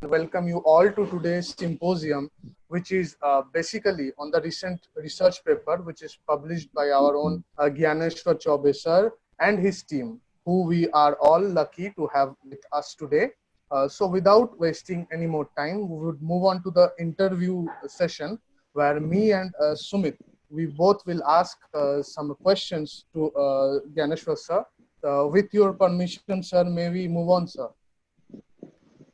welcome you all to today's symposium, which is basically on the recent research paper, which is published by our own Gyaneshwar Chaubey sir and his team, who we are all lucky to have with us today. So without wasting any more time, we would move on to the interview session where me and Sumit, we both will ask some questions to Gyaneshwar sir. With your permission, sir, may we move on, sir?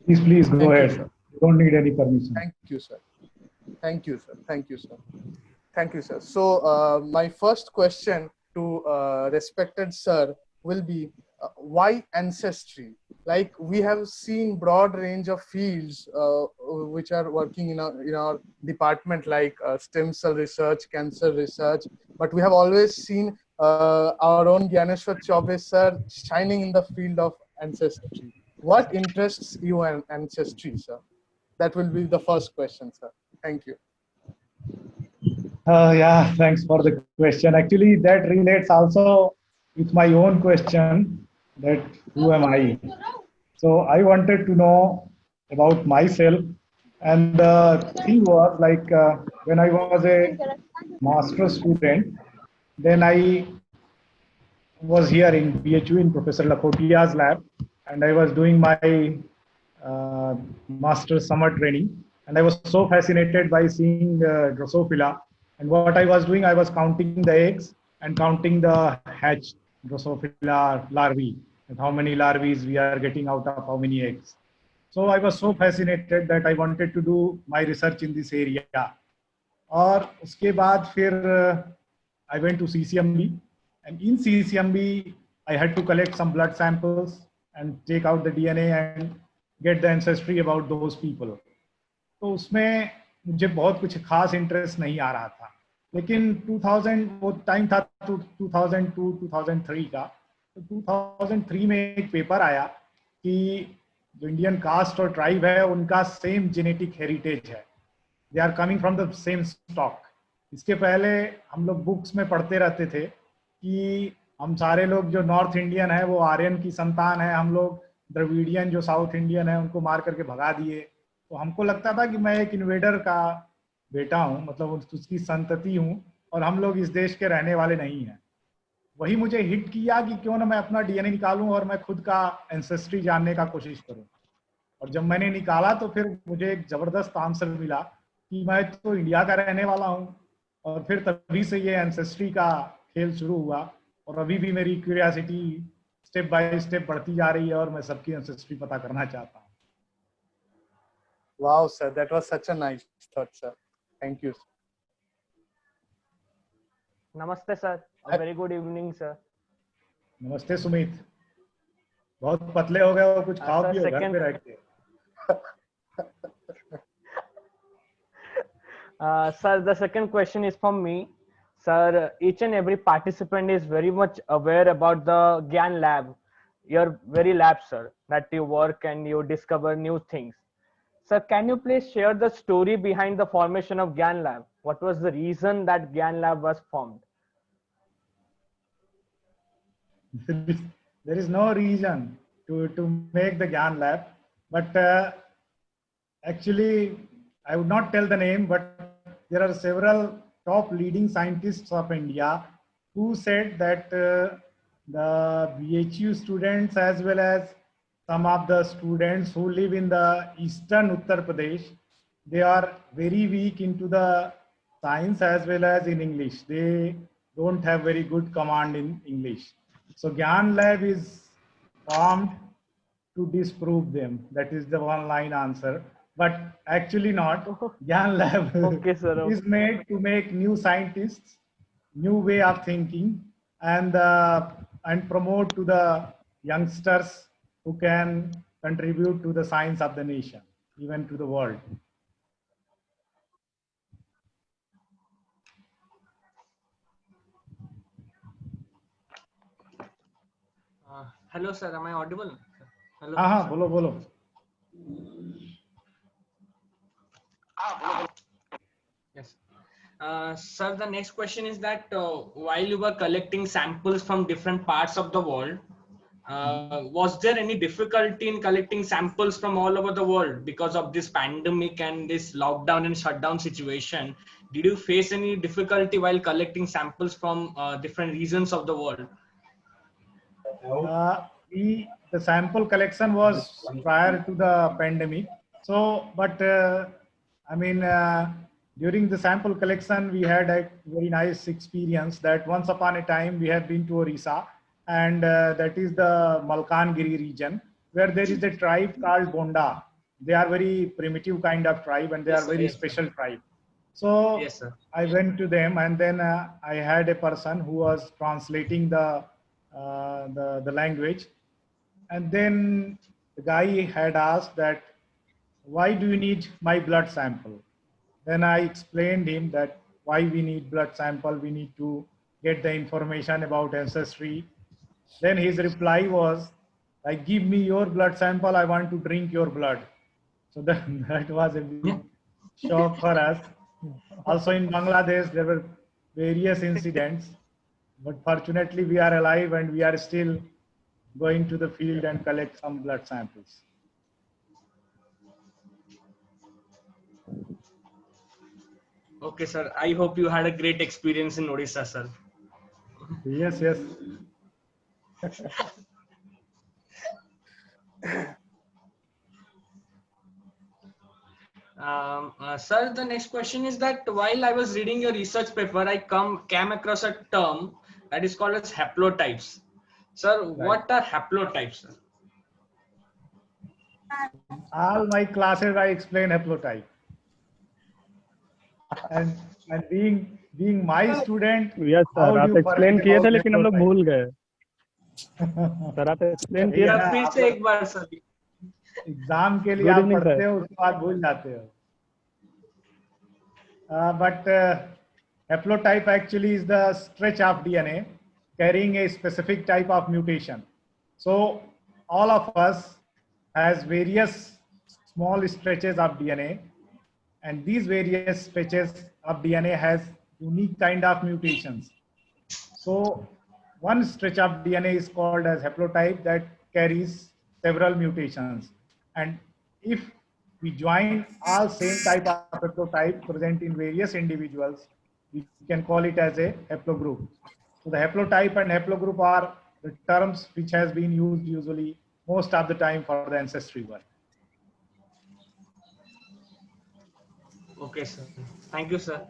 Please go Thank you, ahead. sir. You don't need any permission. Thank you, sir. Thank you, sir. Thank you, sir. Thank you, sir. So my first question to respected sir will be why ancestry? Like we have seen broad range of fields which are working in our department, like stem cell research, cancer research, but we have always seen our own Gyaneshwar Chaubey sir shining in the field of ancestry. What interests you in ancestry, sir? That will be the first question, sir. Thank you. Yeah, thanks for the question. Actually, that relates also with my own question that who am I? So I wanted to know about myself. And the thing was like when I was a master's student, then I was here in BHU in Professor Lakhotia's lab, and I was doing my master's summer training, and I was so fascinated by seeing Drosophila. And what I was doing, I was counting the eggs and counting the hatched Drosophila larvae, and how many larvae we are getting out of how many eggs. So I was so fascinated that I wanted to do my research in this area. और उसके बाद फिर I went to CCMB, and in CCMB I had to collect some blood samples and take out the DNA and get the ancestry about those people. तो उसमें मुझे बहुत कुछ खास इंटरेस्ट नहीं आ रहा था, लेकिन 2000 वो टाइम था 2002-2003 का, तो 2003 में एक पेपर आया कि जो इंडियन कास्ट और ट्राइब है उनका सेम जेनेटिक हेरिटेज है, they are coming from the same stock. इसके पहले हम लोग बुक्स में पढ़ते रहते थे कि हम सारे लोग जो नॉर्थ इंडियन है वो आर्यन की संतान है, हम लोग द्रविडियन जो साउथ इंडियन है उनको मार करके भगा दिए. तो हमको लगता था कि मैं एक इन्वेडर का बेटा हूँ, मतलब उसकी संतति हूँ, और हम लोग इस देश के रहने वाले नहीं हैं. वही मुझे हिट किया कि क्यों ना मैं अपना डीएनए निकालूं और मैं खुद का एंसेस्ट्री जानने का कोशिश करूं. और जब मैंने निकाला तो फिर मुझे एक जबरदस्त आंसर मिला कि मैं तो इंडिया का रहने वाला हूं. और फिर तभी से ये एंसेस्ट्री का खेल शुरू हुआ, और अभी भी मेरी क्यूरियोसिटी स्टेप बाय स्टेप बढ़ती जा रही है और मैं सबकी एंसेस्ट्री पता करना चाहता हूं. Wow, sir, that was such a nice thought, sir. Thank you. Namaste, sir. A very good evening, sir. नमस्ते सुमित, बहुत पतले हो गए हो, कुछ खाओ पियो घर पे रह के. Sir, the second question is from me. Sir, each and every participant is very much aware about the Gyan lab, your very lab, sir, that you work and you discover new things. Sir, can you please share the story behind the formation of Gyan lab? What was the reason that Gyan lab was formed? There is no reason to make the Gyan lab, but actually I would not tell the name, but there are several top leading scientists of India who said that the BHU students as well as some of the students who live in the eastern Uttar Pradesh, they are very weak into the science as well as in English. They don't have very good command in English. So Gyan lab is formed to disprove them. That is the one line answer. But actually not. Gyan lab Okay, sir. Okay. is made to make new scientists, new way of thinking, and promote to the youngsters who can contribute to the science of the nation, even to the world. Hello, sir. Am I audible? Hello. हाँ, बोलो बोलो. Yes. Sir, the next question is that while you were collecting samples from different parts of the world, was there any difficulty in collecting samples from all over the world because of this pandemic and this lockdown and shutdown situation? Did you face any difficulty while collecting samples from different regions of the world? The sample collection was prior to the pandemic. So, but I mean, during the sample collection, we had a very nice experience that once upon a time we had been to Orissa, and that is the Malkangiri region, where there is a tribe called Bonda. They are very primitive kind of tribe, and they Yes, are sir, very yes, sir. special tribe. So Yes, sir. I went to them, and then I had a person who was translating the language, and then the guy had asked that, why do you need my blood sample? Then I explained him that why we need blood sample, we need to get the information about ancestry. Then his reply was, like, give me your blood sample, I want to drink your blood. So that was a big shock for us. Also in Bangladesh, there were various incidents, but fortunately we are alive and we are still going to the field and collect some blood samples. Okay, sir. I hope you had a great experience in Odisha, sir. Yes, yes. Sir, the next question is that while I was reading your research paper, I came across a term that is called as haplotypes. Sir, what are haplotypes, sir? All my classes I explain haplotype. And being my student, yes how sir do आप you explain forget किए थे about लेकिन हम लोग haplotype? भूल गए sir आप explain किए Yeah. थे फिर से एक बार सर. एग्जाम के लिए Good आप evening, पढ़ते sir. हो उसके बाद भूल जाते हो. But haplotype actually is the stretch of DNA carrying a specific type of mutation. So all of us has various small stretches of DNA, and these various stretches of DNA has unique kind of mutations. So one stretch of DNA is called as haplotype that carries several mutations. And if we join all same type of haplotype present in various individuals, we can call it as a haplogroup. So the haplotype and haplogroup are the terms which has been used usually most of the time for the ancestry work. Okay, sir. Thank you, sir.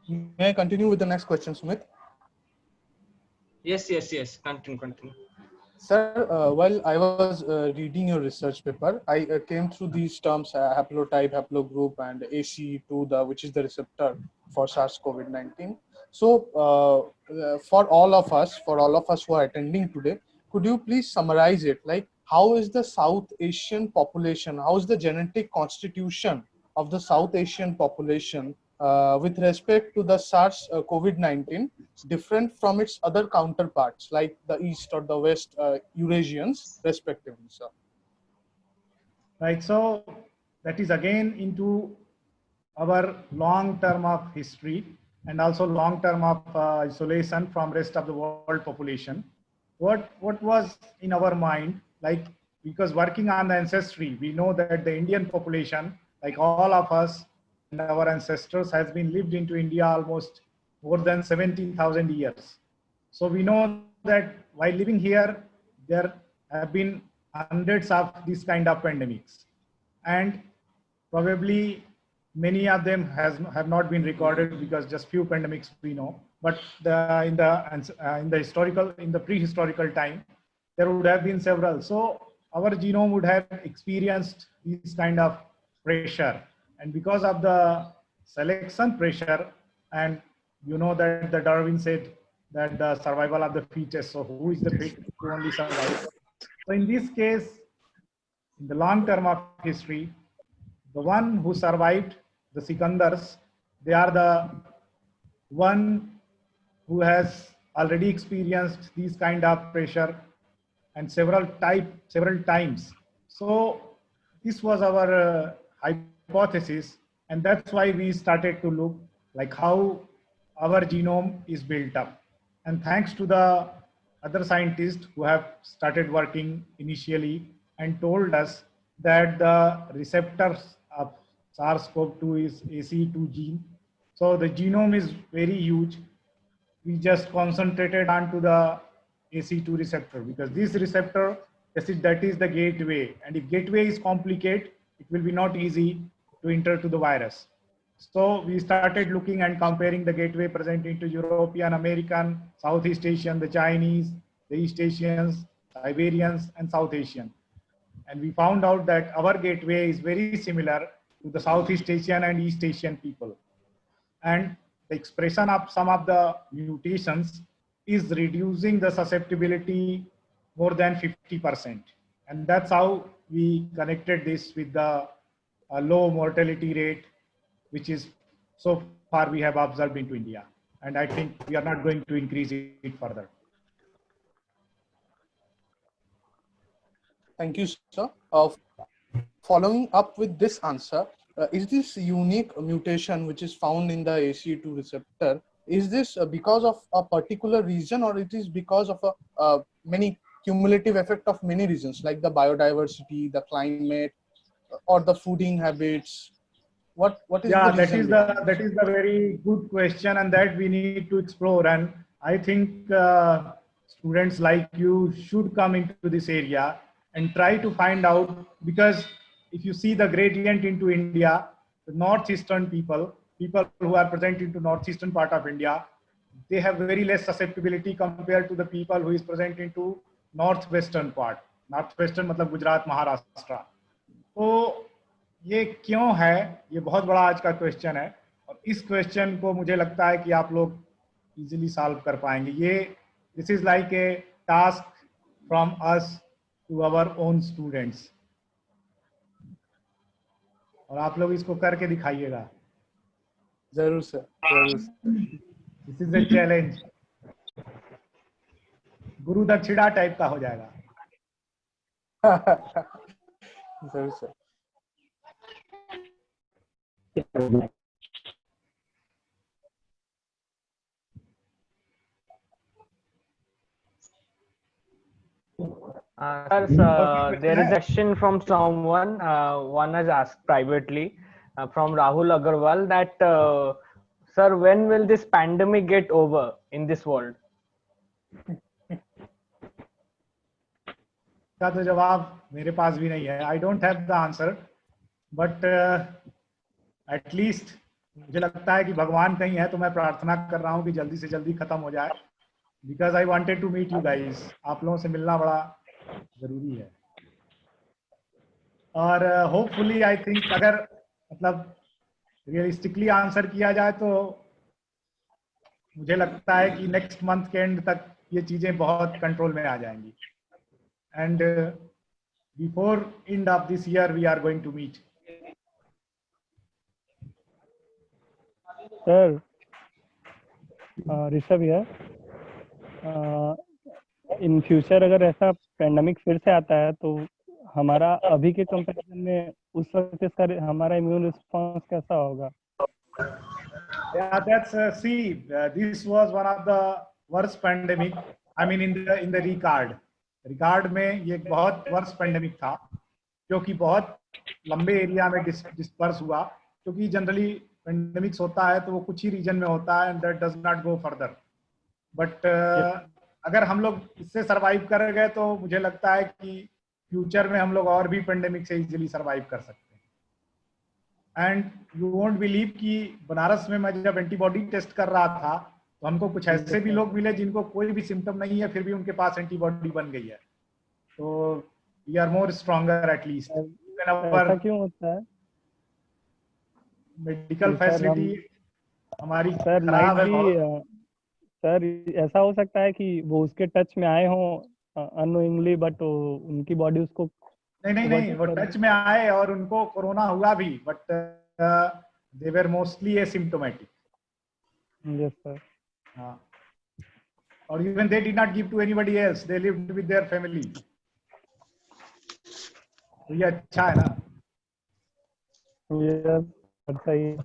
May I continue with the next question, Sumit? Yes. Continue. Sir, while I was reading your research paper, I came through these terms: haplotype, haplogroup, and ACE2, which is the receptor for SARS-CoV-19. So, for all of us who are attending today, could you please summarize it? Like, how is the South Asian population? How is the genetic constitution of the South Asian population with respect to the SARS-CoV-19 different from its other counterparts like the East or the West Eurasians respectively, sir? Right, so that is again into our long term of history and also long term of isolation from rest of the world population. What was in our mind, like, because working on the ancestry, we know that the Indian population, like all of us and our ancestors, has been lived into India almost more than 70,000 years. So we know that while living here, there have been hundreds of these kind of pandemics, and probably many of them have not been recorded because just few pandemics we know. But in the prehistorical time, there would have been several. So our genome would have experienced this kind of pressure, and because of the selection pressure, and you know that the Darwin said that the survival of the fittest. So who is the fit to only survive? So in this case, in the long term of history, the one who survived, the Sikandars, they are the one who has already experienced these kind of pressure and several times. So this was our hypothesis, and that's why we started to look like how our genome is built up. And thanks to the other scientists who have started working initially and told us that the receptors of SARS-CoV-2 is ACE2 gene. So the genome is very huge. We just concentrated onto the ACE2 receptor because this receptor, that is the gateway. And if gateway is complicated, it will be not easy to enter to the virus. So we started looking and comparing the gateway present into European, American, Southeast Asian, the Chinese, the East Asians, Siberians, and South Asian. And we found out that our gateway is very similar to the Southeast Asian and East Asian people. And the expression of some of the mutations is reducing the susceptibility more than 50%. And that's how we connected this with the low mortality rate, which is so far we have observed into India. And I think we are not going to increase it further. Thank you, sir. Following up with this answer, is this unique mutation which is found in the ACE2 receptor, is this because of a particular reason, or it is because of a many cumulative effect of many reasons like the biodiversity, the climate, or the fooding habits? What is the reason? That is the very good question, and that we need to explore. And I think students like you should come into this area and try to find out, because if you see the gradient into India, the northeastern people who are present into northeastern part of India, they have very less susceptibility compared to the people who is present into northwestern part. Northwestern मतलब गुजरात, महाराष्ट्र. तो ये क्यों है, ये बहुत बड़ा आज का क्वेश्चन है, और इस क्वेश्चन को मुझे लगता है कि आप लोग इजीली सॉल्व कर पाएंगे. ये this is like a task from us to our own students, और आप लोग इसको करके दिखाइएगा. जरूर सर, जरूर. This is a challenge. गुरु दक्षिणा टाइप का हो जाएगा. जरूर sir. Sir, there is a question from someone. One has asked privately from Rahul Agarwal that, sir, when will this pandemic get over in this world? का तो जवाब मेरे पास भी नहीं है. I don't have the answer, but at least मुझे लगता है कि भगवान कहीं है, तो मैं प्रार्थना कर रहा हूँ कि जल्दी से जल्दी खत्म हो जाए. Because I wanted to meet you guys. आप लोगों से मिलना बड़ा जरूरी है. और होपफुली आई थिंक अगर मतलब रियलिस्टिकली आंसर किया जाए तो मुझे लगता है कि नेक्स्ट मंथ के एंड तक ये चीजें बहुत कंट्रोल में आ जाएंगी. And before end of this year we are going to meet. Sir, Rishabh here. In future अगर ऐसा पेंडेमिक फिर से आता है तो हमारा अभी के कंपैरिजन में उस वक्त इसका हमारा इम्यून रिस्पांस कैसा होगा? Yeah, that's this was one of the worst pandemic. I mean in the record में ये बहुत वर्स्ट पेंडेमिक था, जो कि बहुत लंबे एरिया में डिस्पर्स हुआ. क्योंकि जनरली पेंडेमिक्स होता है तो वो कुछ ही रीजन में होता है, and that does not go further. But अगर हम लोग इससे सरवाइव कर गए तो मुझे लगता है कि फ्यूचर में हम लोग और भी पेंडेमिक से इजीली सरवाइव कर सकते हैं. एंड यू वोंट बिलीव कि बनारस में मैं जब एंटीबॉडी टेस्ट कर रहा था तो हमको कुछ ऐसे भी लोग मिले जिनको कोई भी सिम्टम नहीं है, फिर भी उनके पास एंटीबॉडी बन गई है. तो we are more stronger at least. ऐसा क्यों होता है? मेडिकल फैसिलिटी हमारी सर खराब है. सर ऐसा हो सकता है कि वो उसके टच में आए हों अननोइंगली, बट उनकी बॉडी उसको नहीं वो टच में आए और उनको कोरोना हुआ भी, but they were mostly asymptomatic. Yes sir. हाँ, और even they did not give to anybody else, they lived with their family. तो ये अच्छा है ना. यस, अच्छा ही.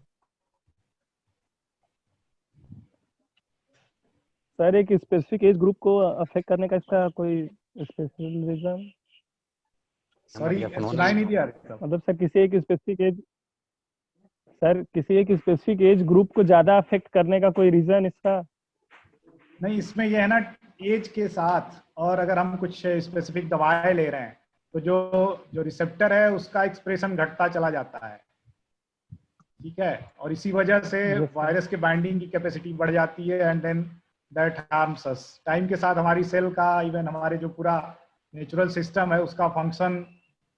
सर एक स्पेसिफिक एज ग्रुप को अफेक्ट करने का इसका कोई स्पेशल रीजन? सॉरी सुनाई नहीं दिया। मतलब सर किसी एक स्पेसिफिक एज ग्रुप को ज्यादा अफेक्ट करने का कोई रीजन इसका? नहीं, इसमें यह है ना, एज के साथ और अगर हम कुछ स्पेसिफिक दवाएं ले रहे हैं तो जो रिसेप्टर है उसका एक्सप्रेशन घटता चला जाता है, ठीक है, और इसी वजह से वायरस के बाइंडिंग की कैपेसिटी बढ़ जाती है and then that harms us. Time के साथ हमारी सेल का, इवन हमारे जो पूरा नेचुरल सिस्टम है उसका फंक्शन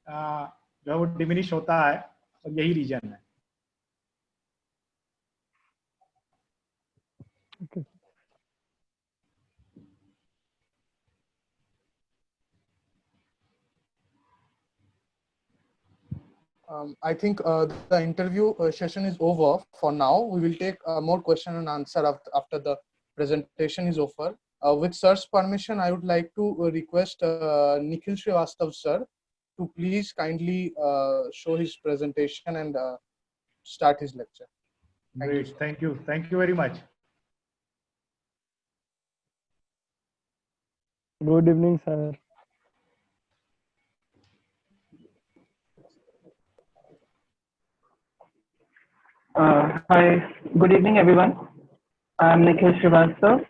जो है वो डिमिनिश होता है, और यही रीजन है। Okay. I think the interview session is over for now. We will take more question and answer after the presentation is over. With sir's permission, I would like to request Nikhil Srivastav sir to please kindly show his presentation and start his lecture. Great, thank you very much. Good evening, sir. Hi, good evening, everyone. I'm Nikhil Srivastav,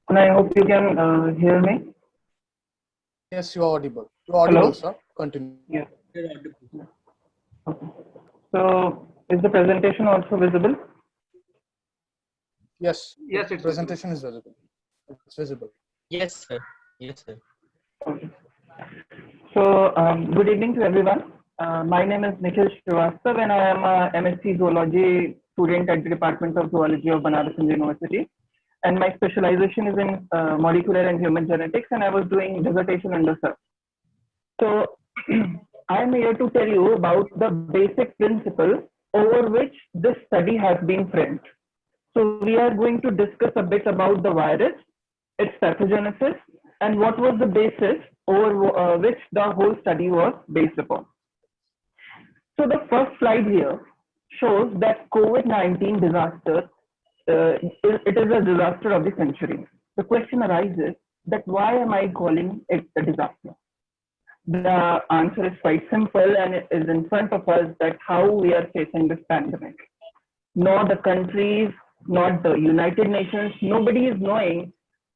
and I hope you can hear me. Yes, you are audible. You are audible, Hello? sir. Continue. Yeah. Okay. So, is the presentation also visible? Yes. Yes, it's presentation is visible. It's visible. Yes, sir. Yes, sir. Okay. So, good evening to everyone. My name is Nikhil Srivastav, and I am a MSc Zoology student at the Department of Zoology of Banaras Hind University. And my specialization is in molecular and human genetics, and I was doing dissertation under sir. So, I am here to tell you about the basic principle over which this study has been framed. So, we are going to discuss a bit about the virus, its pathogenesis, and what was the basis over which the whole study was based upon. So the first slide here shows that COVID-19 disaster, it is a disaster of the century. The question arises that why am I calling it a disaster? The answer is quite simple, and it is in front of us that how we are facing this pandemic. Not the countries, not the United Nations, nobody is knowing,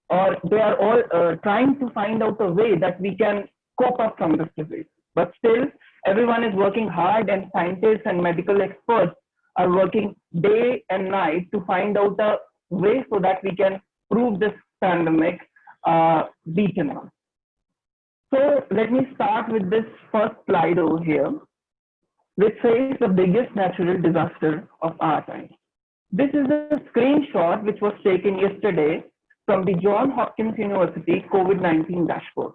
or they are all trying to find out a way that we can cope up from this disease. But still, everyone is working hard, and scientists and medical experts are working day and night to find out a way so that we can prove this pandemic beaten. So let me start with this first slide over here, which says the biggest natural disaster of our time. This is a screenshot which was taken yesterday from the Johns Hopkins University COVID-19 dashboard.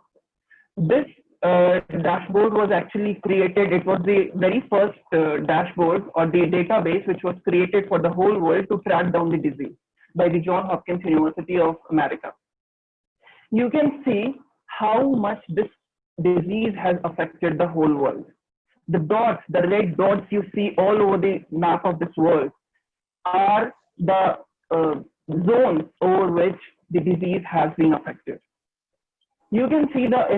This dashboard was actually created, it was the very first dashboard or the database which was created for the whole world to track down the disease by the Johns Hopkins University of America. You can see how much this disease has affected the whole world. The dots, the red dots you see all over the map of this world are the zones over which the disease has been affected. You can see the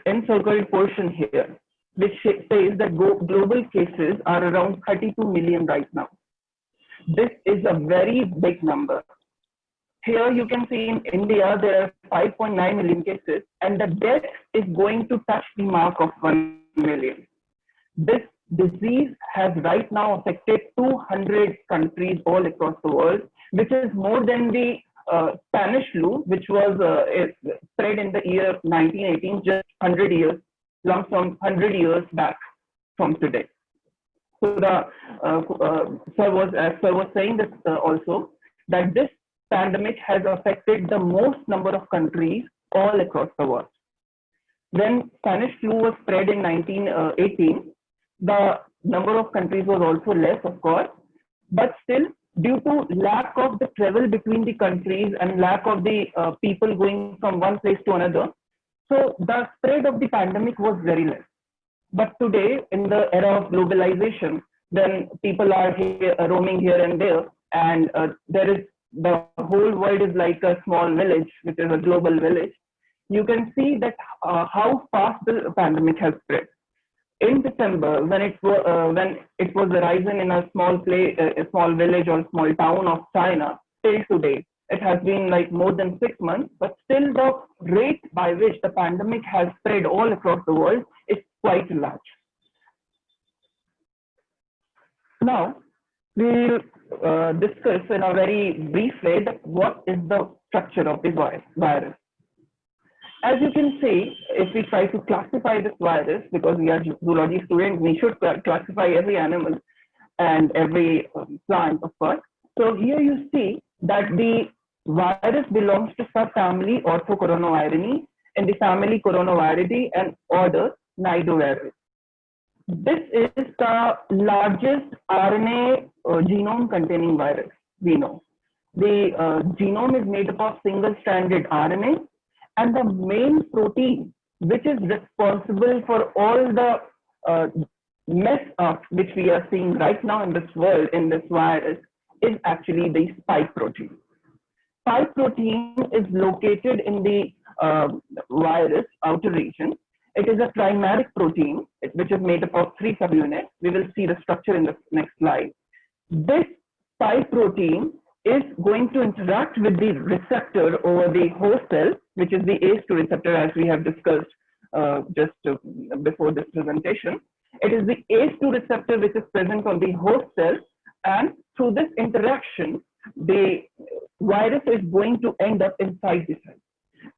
encircled portion here, which says that global cases are around 32 million right now. This is a very big number. Here you can see in India, there are 5.9 million cases, and the death is going to touch the mark of 1 million. This disease has right now affected 200 countries all across the world, which is more than the Spanish flu, which was spread in the year 1918, just 100 years, lump sum 100 years back from today. So the sir was saying this also, that this pandemic has affected the most number of countries all across the world. When Spanish flu was spread in 1918, the number of countries was also less, of course, but still, due to lack of the travel between the countries and lack of the people going from one place to another, so the spread of the pandemic was very less. But today, in the era of globalization, when people are roaming here and there, and there is the whole world is like a small village, which is a global village, you can see that how fast the pandemic has spread. In December, when it was arisen in a small a small village or small town of China, till today, it has been like more than 6 months, but still the rate by which the pandemic has spread all across the world is quite large. Now, we'll discuss in a very brief way that what is the structure of this virus. As you can see, if we try to classify this virus, because we are zoology students, we should classify every animal and every plant, of course. So here you see that the virus belongs to subfamily Orthocoronavirinae in the family Coronaviridae and order Nidovirus. This is the largest RNA genome containing virus we know. The genome is made up of single-stranded RNA, and the main protein which is responsible for all the mess up which we are seeing right now in this world, in this virus, is actually the spike protein. Spike protein is located in the virus outer region. It is a trimeric protein, which is made up of 3 subunits. We will see the structure in the next slide. This spike protein is going to interact with the receptor over the host cell, which is the ACE2 receptor, as we have discussed just before this presentation. It is the ACE2 receptor which is present on the host cell, and through this interaction, the virus is going to end up inside the cell.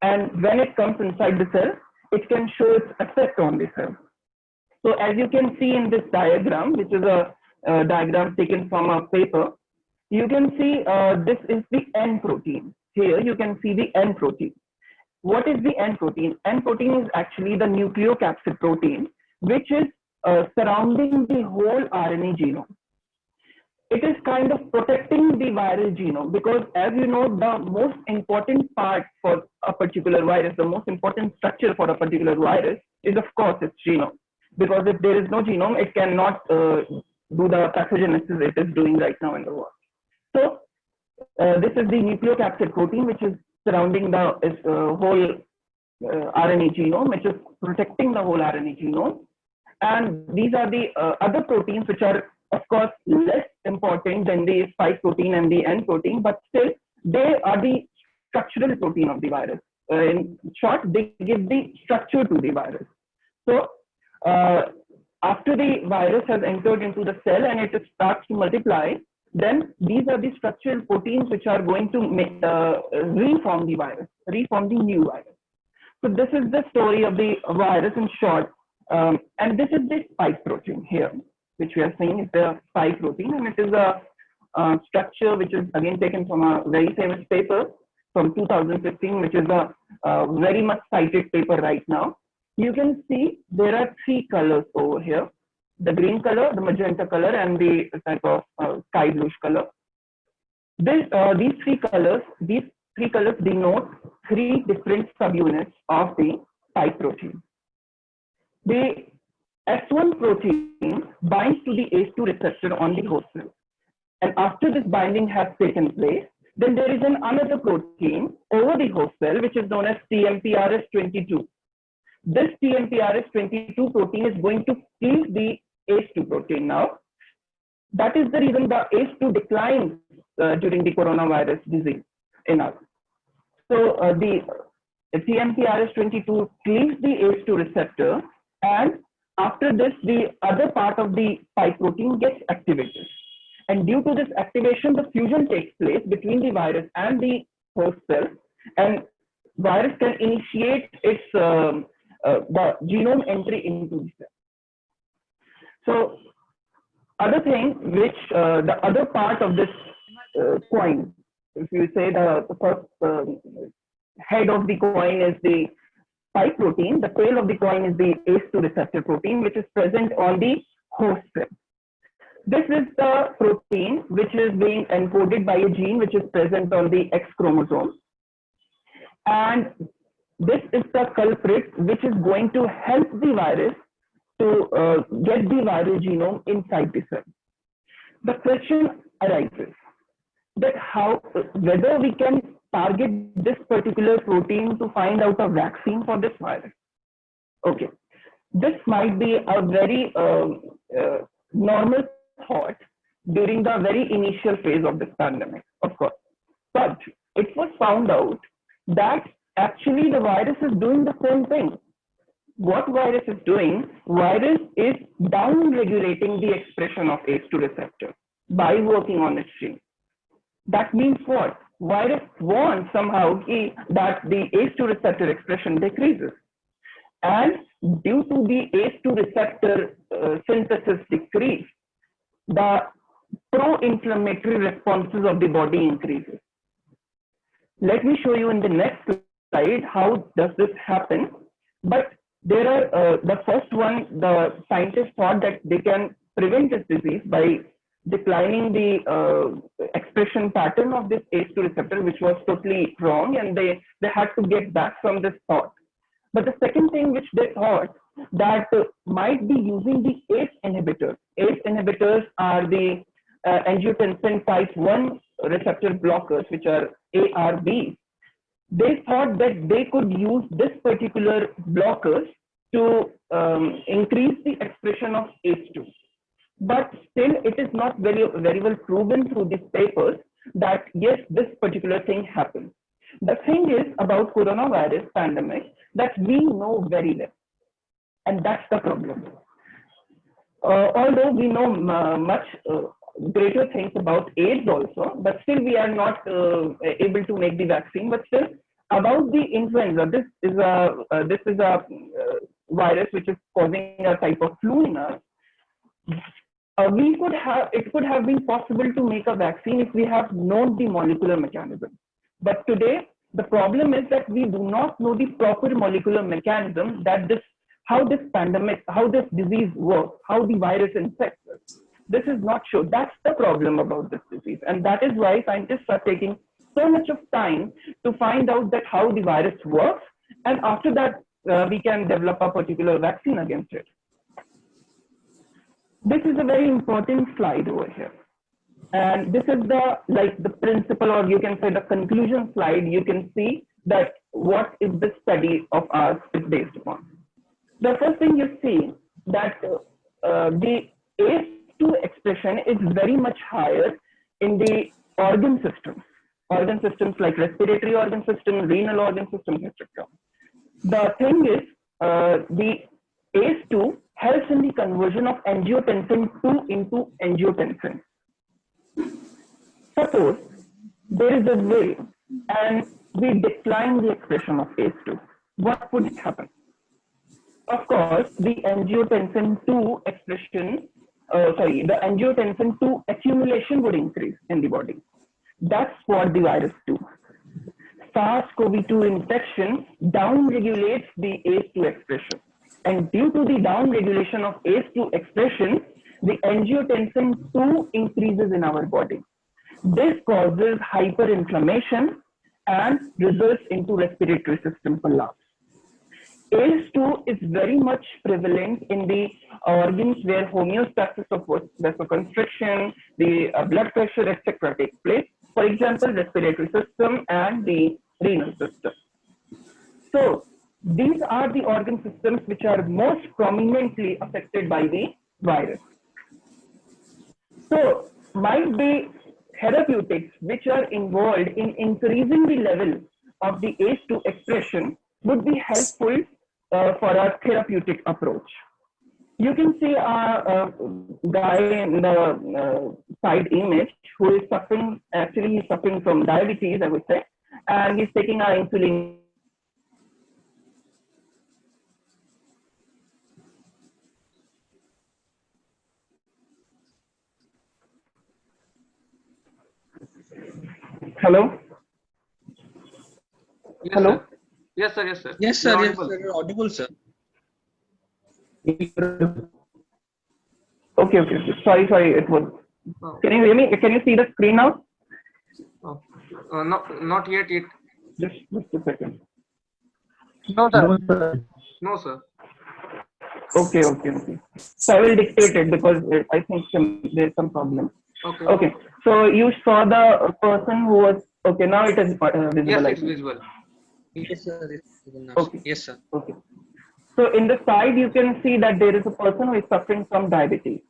And when it comes inside the cell, it can show its effect on the cell. So as you can see in this diagram, which is a diagram taken from a paper, you can see this is the N protein. Here you can see the N protein. What is the N protein? N protein is actually the nucleocapsid protein, which is surrounding the whole RNA genome. It is kind of protecting the viral genome, because as you know, the most important part for a particular virus, the most important structure for a particular virus is of course its genome. Because if there is no genome, it cannot do the pathogenesis it is doing right now in the world. So this is the nucleocapsid protein, which is surrounding the whole RNA genome, which is protecting the whole RNA genome. And these are the other proteins which are of course less important than the spike protein and the N protein, but still they are the structural protein of the virus. In short, they give the structure to the virus. So after the virus has entered into the cell and it starts to multiply, then these are the structural proteins which are going to make, reform the virus, reform the new virus. So this is the story of the virus in short. And this is the spike protein here, which we are seeing is the spike protein, and it is a structure which is again taken from a very famous paper from 2015, which is a very much cited paper right now. You can see there are 3 colors over here: the green color, the magenta color, and the type of sky bluish color. These three colors denote 3 different subunits of the spike protein. The S1 protein binds to the ACE2 receptor on the host cell. And after this binding has taken place, then there is another protein over the host cell, which is known as TMPRS22. This TMPRS22 protein is going to cleave the ACE2 protein now. That is the reason the ACE2 declines during the coronavirus disease in us. So the TMPRS22 cleaves the ACE2 receptor, and after this, the other part of the spike protein gets activated. And due to this activation, the fusion takes place between the virus and the host cell, and virus can initiate its the genome entry into the cell. So, other thing which the other part of this coin, if you say the first head of the coin is the spike protein, the tail of the coin is the ACE2 receptor protein, which is present on the host cell. This is the protein which is being encoded by a gene which is present on the X chromosome. And this is the culprit which is going to help the virus to get the viral genome inside the cell. The question arises, that how whether we can target this particular protein to find out a vaccine for this virus. Okay, this might be a very normal thought during the very initial phase of this pandemic, of course. But it was found out that actually the virus is doing the same thing. What virus is doing? Virus is down regulating the expression of ACE2 receptor by working on its gene. That means what? Virus wants somehow that the ACE2 receptor expression decreases. And due to the ACE2 receptor synthesis decrease, the pro-inflammatory responses of the body increases. Let me show you in the next slide how does this happen. But there are the first one, the scientists thought that they can prevent this disease by declining the expression pattern of this ACE2 receptor, which was totally wrong, and they had to get back from this thought. But the second thing which they thought that might be using the ACE inhibitors. ACE inhibitors are the angiotensin type 1 receptor blockers, which are ARBs. They thought that they could use this particular blockers to increase the expression of ACE2. But still, it is not very well proven through these papers that yes, this particular thing happens. The thing is about coronavirus pandemic that we know very less, and that's the problem. Although we know much greater things about AIDS also, but still we are not able to make the vaccine. But still, about the influenza, this is a virus which is causing a type of flu in us. It could have been possible to make a vaccine if we have known the molecular mechanism. But today, the problem is that we do not know the proper molecular mechanism that how this pandemic, how this disease works, how the virus infects us. This is not sure. That's the problem about this disease. And that is why scientists are taking so much of time to find out that how the virus works. And after that, we can develop a particular vaccine against it. This is a very important slide over here. And this is the principle, or you can say the conclusion slide. You can see that what is the study of ours is based upon. The first thing you see that the ACE2 expression is very much higher in the organ systems like respiratory organ system, renal organ systems, etc. The thing is, the ACE2 helps in the conversion of angiotensin 2 into angiotensin. Suppose there is a will and we decline the expression of ACE2. What would happen? Of course, the angiotensin 2 expression, the angiotensin 2 accumulation would increase in the body. That's what the virus do. SARS-CoV-2 infection downregulates the ACE2 expression. And due to the downregulation of ACE2 expression, the angiotensin 2 increases in our body. This causes hyperinflammation and results into respiratory system collapse. ACE2 is very much prevalent in the organs where homeostasis of vasoconstriction, the blood pressure, etc. takes place. For example, respiratory system and the renal system. So these are the organ systems which are most prominently affected by the virus. So might be therapeutics which are involved in increasing the level of the ACE2 expression would be helpful for a therapeutic approach. You can see a guy in the side image who is suffering, actually he's suffering from diabetes, I would say, and he's taking our insulin. Hello? Yes, Hello? sir. Yes, sir. Yes, sir. Yes, sir. You're Yes, audible. sir. You're audible, sir. Okay. Sorry. It was. Oh. Can you hear me? Can you see the screen now? Oh. Not yet. Just a second. No, sir. No, sir. Okay. So I will dictate it because I think there's some problem. Okay. Okay. So you saw the person who was okay. Now it is visible. Yes, I it's think. visible. Yes, sir. It's visible now. Okay. Yes, sir. Okay. So in the side, you can see that there is a person who is suffering from diabetes.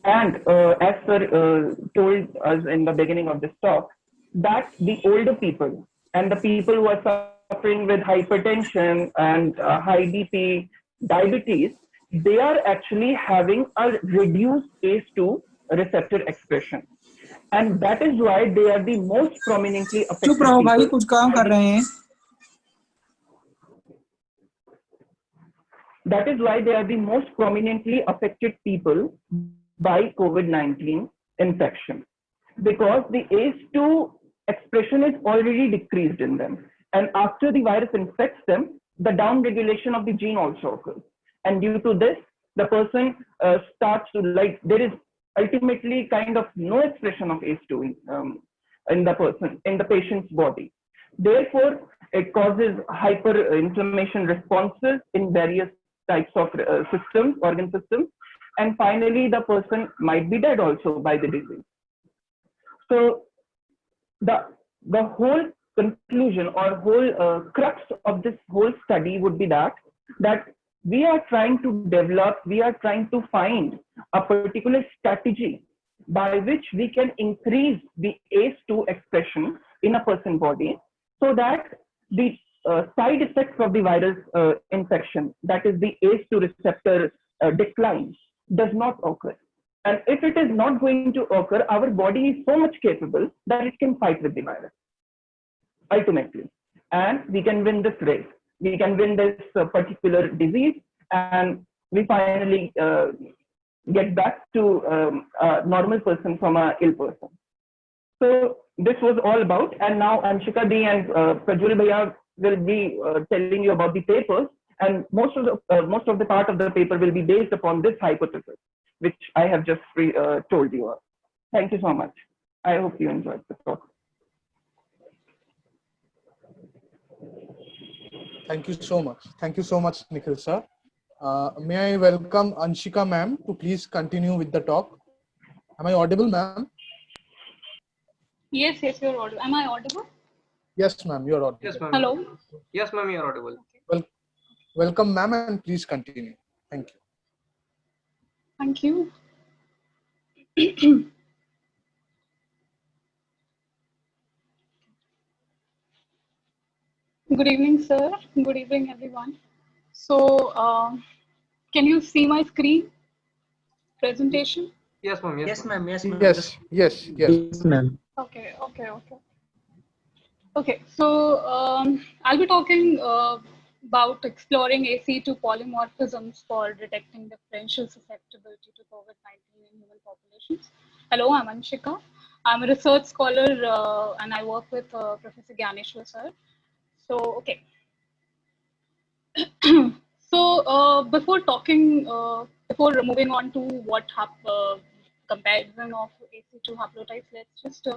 And as sir told us in the beginning of this talk, that the older people and the people who are suffering with hypertension and high BP, diabetes, they are actually having a reduced ACE2 receptor expression. And that is why they are the most prominently affected चुप रहो भाई people. कुछ काम कर रहे हैं That is why they are the most prominently affected people by COVID-19 infection, because the ACE2 expression is already decreased in them. And after the virus infects them, the downregulation of the gene also occurs. And due to this, the person starts to there is ultimately kind of no expression of ACE2 in the patient's body. Therefore, it causes hyperinflammation responses in various types of organ systems, and finally the person might be dead also by the disease. So the whole conclusion or whole crux of this whole study would be that we are trying to find a particular strategy by which we can increase the ACE2 expression in a person's body, so that the side effects of the virus infection, that is the ACE2 receptor decline, does not occur. And if it is not going to occur, our body is so much capable that it can fight with the virus ultimately, and we can win this race. We can win this particular disease, and we finally get back to a normal person from a ill person. So this was all about, and now Anshika Di and Prajwal Bhaiya will be telling you about the papers, and most of the part of the paper will be based upon this hypothesis, which I have just told you of. Thank you so much. I hope you enjoyed the talk. Thank you so much. Thank you so much, Nikhil sir. May I welcome Anshika ma'am to please continue with the talk. Am I audible, ma'am? Yes, you're audible. Am I audible? Yes, ma'am, you're audible. Yes, ma'am. Hello. Yes, ma'am, you are audible. Well, welcome, ma'am, and please continue. Thank you. Thank you. Good evening, sir. Good evening, everyone. So, can you see my screen presentation? Yes, ma'am. Yes, ma'am. Yes, ma'am. Yes, ma'am. Okay. Okay. So, I'll be talking about exploring ACE2 polymorphisms for detecting differential susceptibility to COVID-19 in human populations. Hello, I'm Anshika. I'm a research scholar and I work with Professor Gyaneshwar sir. So, okay. So, before moving on to what comparison of ACE2 haplotypes, let's just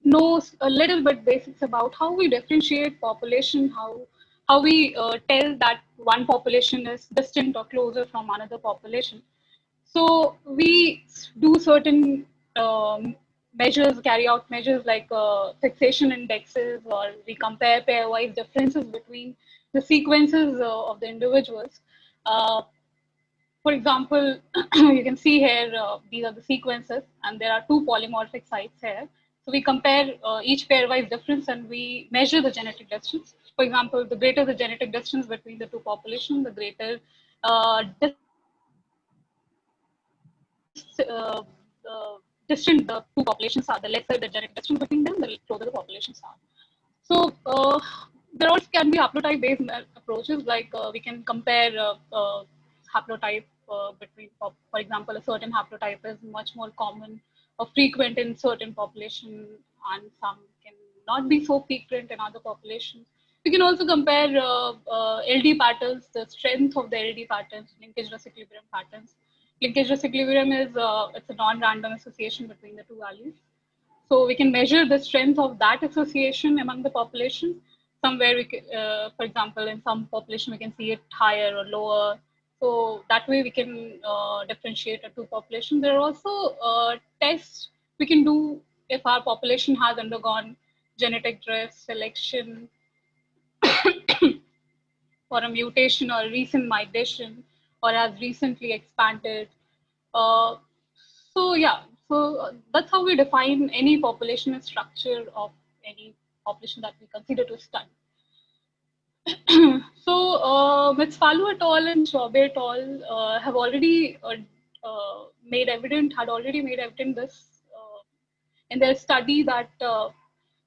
know a little bit basics about how we differentiate population, how we tell that one population is distant or closer from another population. So we do certain carry out measures like fixation indexes, or we compare pairwise differences between the sequences of the individuals. For example, you can see here, these are the sequences, and there are two polymorphic sites here. So we compare each pairwise difference and we measure the genetic distance. For example, the greater the genetic distance between the two populations, the greater distant the two populations are, the lesser the genetic distance between them, the closer the populations are. So there also can be haplotype-based approaches, like we can compare haplotype between, for example, a certain haplotype is much more common or frequent in certain population, and some can not be so frequent in other populations. We can also compare LD patterns, the strength of the LD patterns, linkage disequilibrium patterns. Linkage disequilibrium is it's a non-random association between the two values. So we can measure the strength of that association among the population. Somewhere, for example, in some population, we can see it higher or lower. So that way we can differentiate the two populations. There are also tests we can do if our population has undergone genetic drift, selection, or a mutation or a recent migration, or has recently expanded. Uh, so yeah, so that's how we define any population structure of any population that we consider to study. So Mitzfalu et al. And Chaube et al. Have already had already made evident this in their study that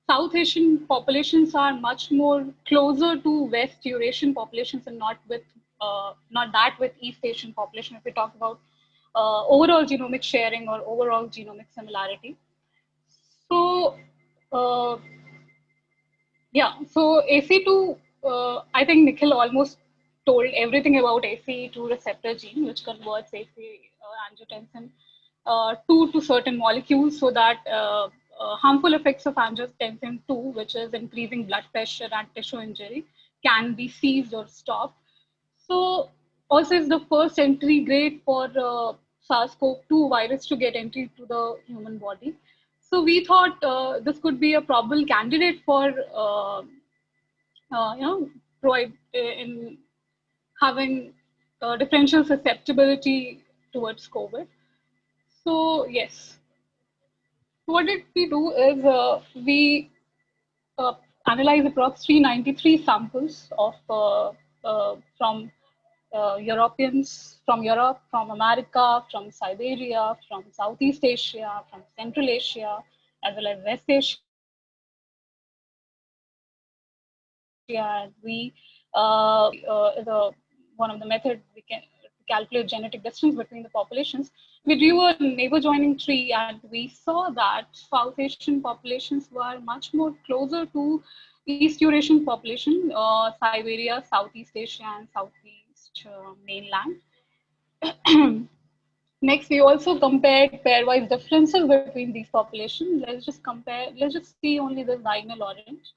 South Asian populations are much more closer to West Eurasian populations and not that with East Asian population. If we talk about overall genomic sharing or overall genomic similarity. So yeah, so ACE2, I think Nikhil almost told everything about ACE2 receptor gene, which converts angiotensin 2 to certain molecules so that harmful effects of angiotensin 2, which is increasing blood pressure and tissue injury, can be seized or stopped. So also is the first entry grade for SARS-CoV-2 virus to get entry to the human body. So we thought this could be a probable candidate for provide in having differential susceptibility towards COVID. So yes, what did we do is we analyzed approximately 393 samples of from Europeans, from Europe, from America, from Siberia, from Southeast Asia, from Central Asia, as well as West Asia. And we one of the methods we can calculate genetic distance between the populations. We drew a neighbor joining tree, and we saw that South Asian populations were much more closer to East Eurasian population, Siberia, Southeast Asia, and Southeast mainland. Next, we also compared pairwise differences between these populations. Let's just see only the diagonal orange,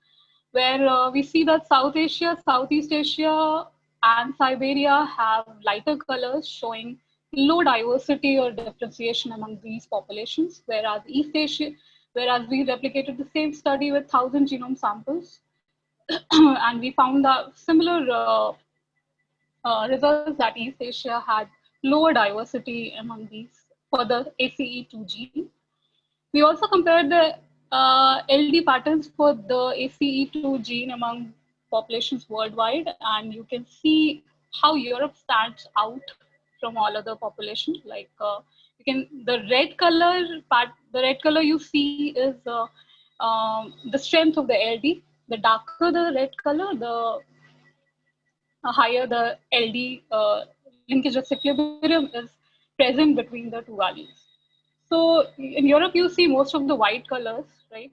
where we see that South Asia, Southeast Asia, and Siberia have lighter colors showing low diversity or differentiation among these populations, whereas East Asia, whereas we replicated the same study with 1,000 genome samples, and we found that similar results that East Asia had lower diversity among these for the ACE2 gene. We also compared the LD patterns for the ACE2 gene among populations worldwide, and you can see how Europe stands out from all other populations. Like the red color you see is the strength of the LD. The darker the red color, the higher the LD linkage equilibrium is present between the two values. So in Europe, you see most of the white colors, right?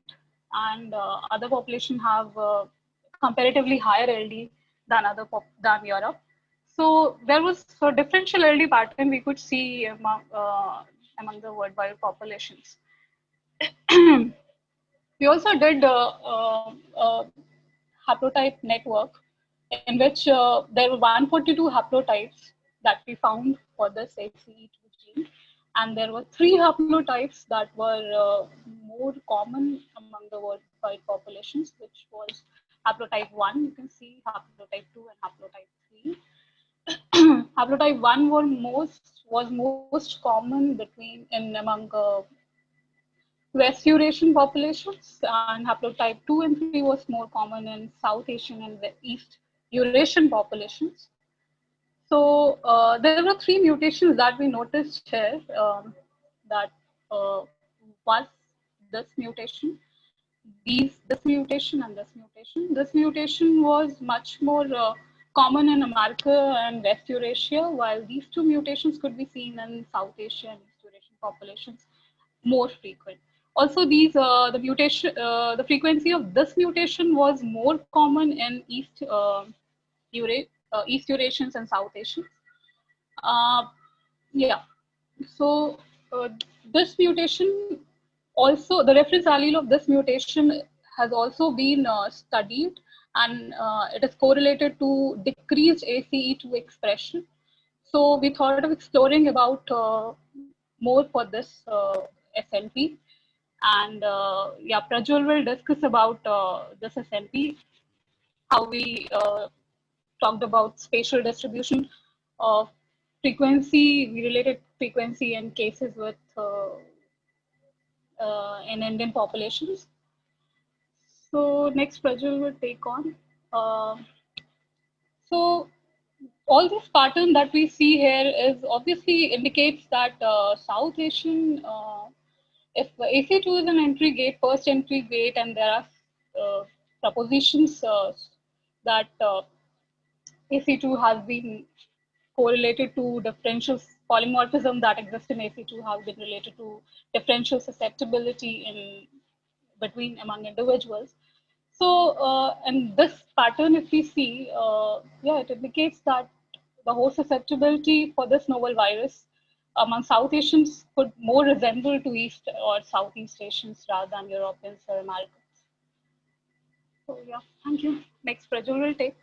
And other population have comparatively higher LD than Europe. So there was a differential LD pattern we could see among the worldwide populations. We also did a haplotype network in which there were 142 haplotypes that we found for this ACE2 gene. And there were 3 haplotypes that were more common among the worldwide populations, which was haplotype 1, you can see haplotype 2 and haplotype 3. Haplotype 1 was most common among West Eurasian populations, and haplotype 2 and 3 was more common in South Asian and East Eurasian populations. So there were 3 mutations that we noticed here that was this mutation, this mutation and this mutation. This mutation was much more common in America and West Eurasia, while these 2 mutations could be seen in South Asia and East Eurasian populations more frequent. Also, the frequency of this mutation was more common in East Eurasians and South Asians. Yeah, so this mutation also, the reference allele of this mutation has also been studied, and it is correlated to decreased ACE2 expression. So we thought of exploring about more for this SNP. And yeah, Prajwal will discuss about this SNP, how we talked about spatial distribution of frequency, related frequency and cases with in Indian populations. So next Prajwal will take on. So all this pattern that we see here is obviously indicates that South Asian, if AC2 is an entry gate, first entry gate, and there are propositions that AC2 has been correlated to differential polymorphism that exists in AC2 have been related to differential susceptibility in between among individuals. So, and this pattern, if we see, yeah, it indicates that the host susceptibility for this novel virus among South Asians could more resemble to East or Southeast Asians rather than Europeans or Americans. So, yeah, thank you. Next, Prajwal will take.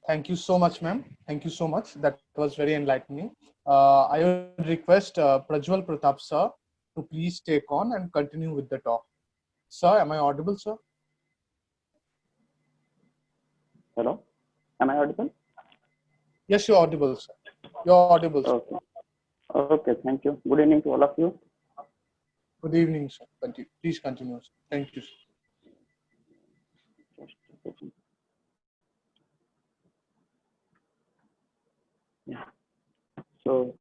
Thank you so much, ma'am. Thank you so much. That was very enlightening. I would request Prajwal Pratap sir to please take on and continue with the talk. Sir, am I audible, sir? Hello, am I audible? Yes, you're audible, sir. You're audible, sir. Okay. Okay, thank you. Good evening to all of you. Good evening, sir. Please continue, sir. Thank you, sir. Yeah. So,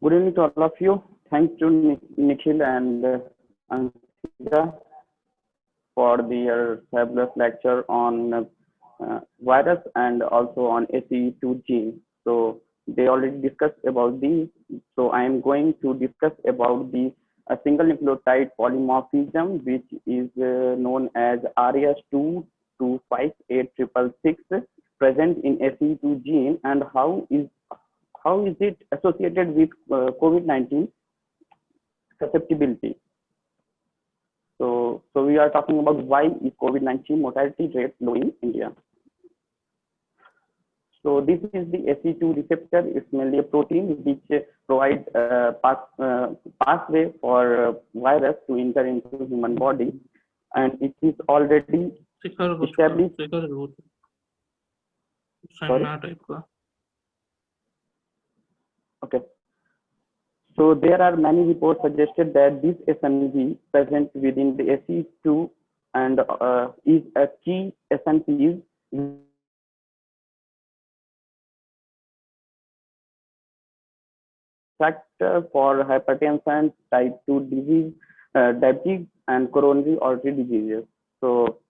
good evening to all of you. Thanks to Nikhil and Ankita for their fabulous lecture on virus and also on ACE2 gene. So they already discussed about these. So I am going to discuss about the single nucleotide polymorphism, which is known as RS2258666 present in ACE2 gene, and how is it associated with COVID-19 susceptibility. So we are talking about why is COVID-19 mortality rate low in India. So this is the ACE2 receptor. It's mainly a protein which provides pathway for virus to enter into human body, and it is already established. Sorry? Okay. So there are many reports suggested that this SNV present within the ACE2 and is a key SNP factor for hypertension, type 2 disease, diabetes, and coronary artery diseases. So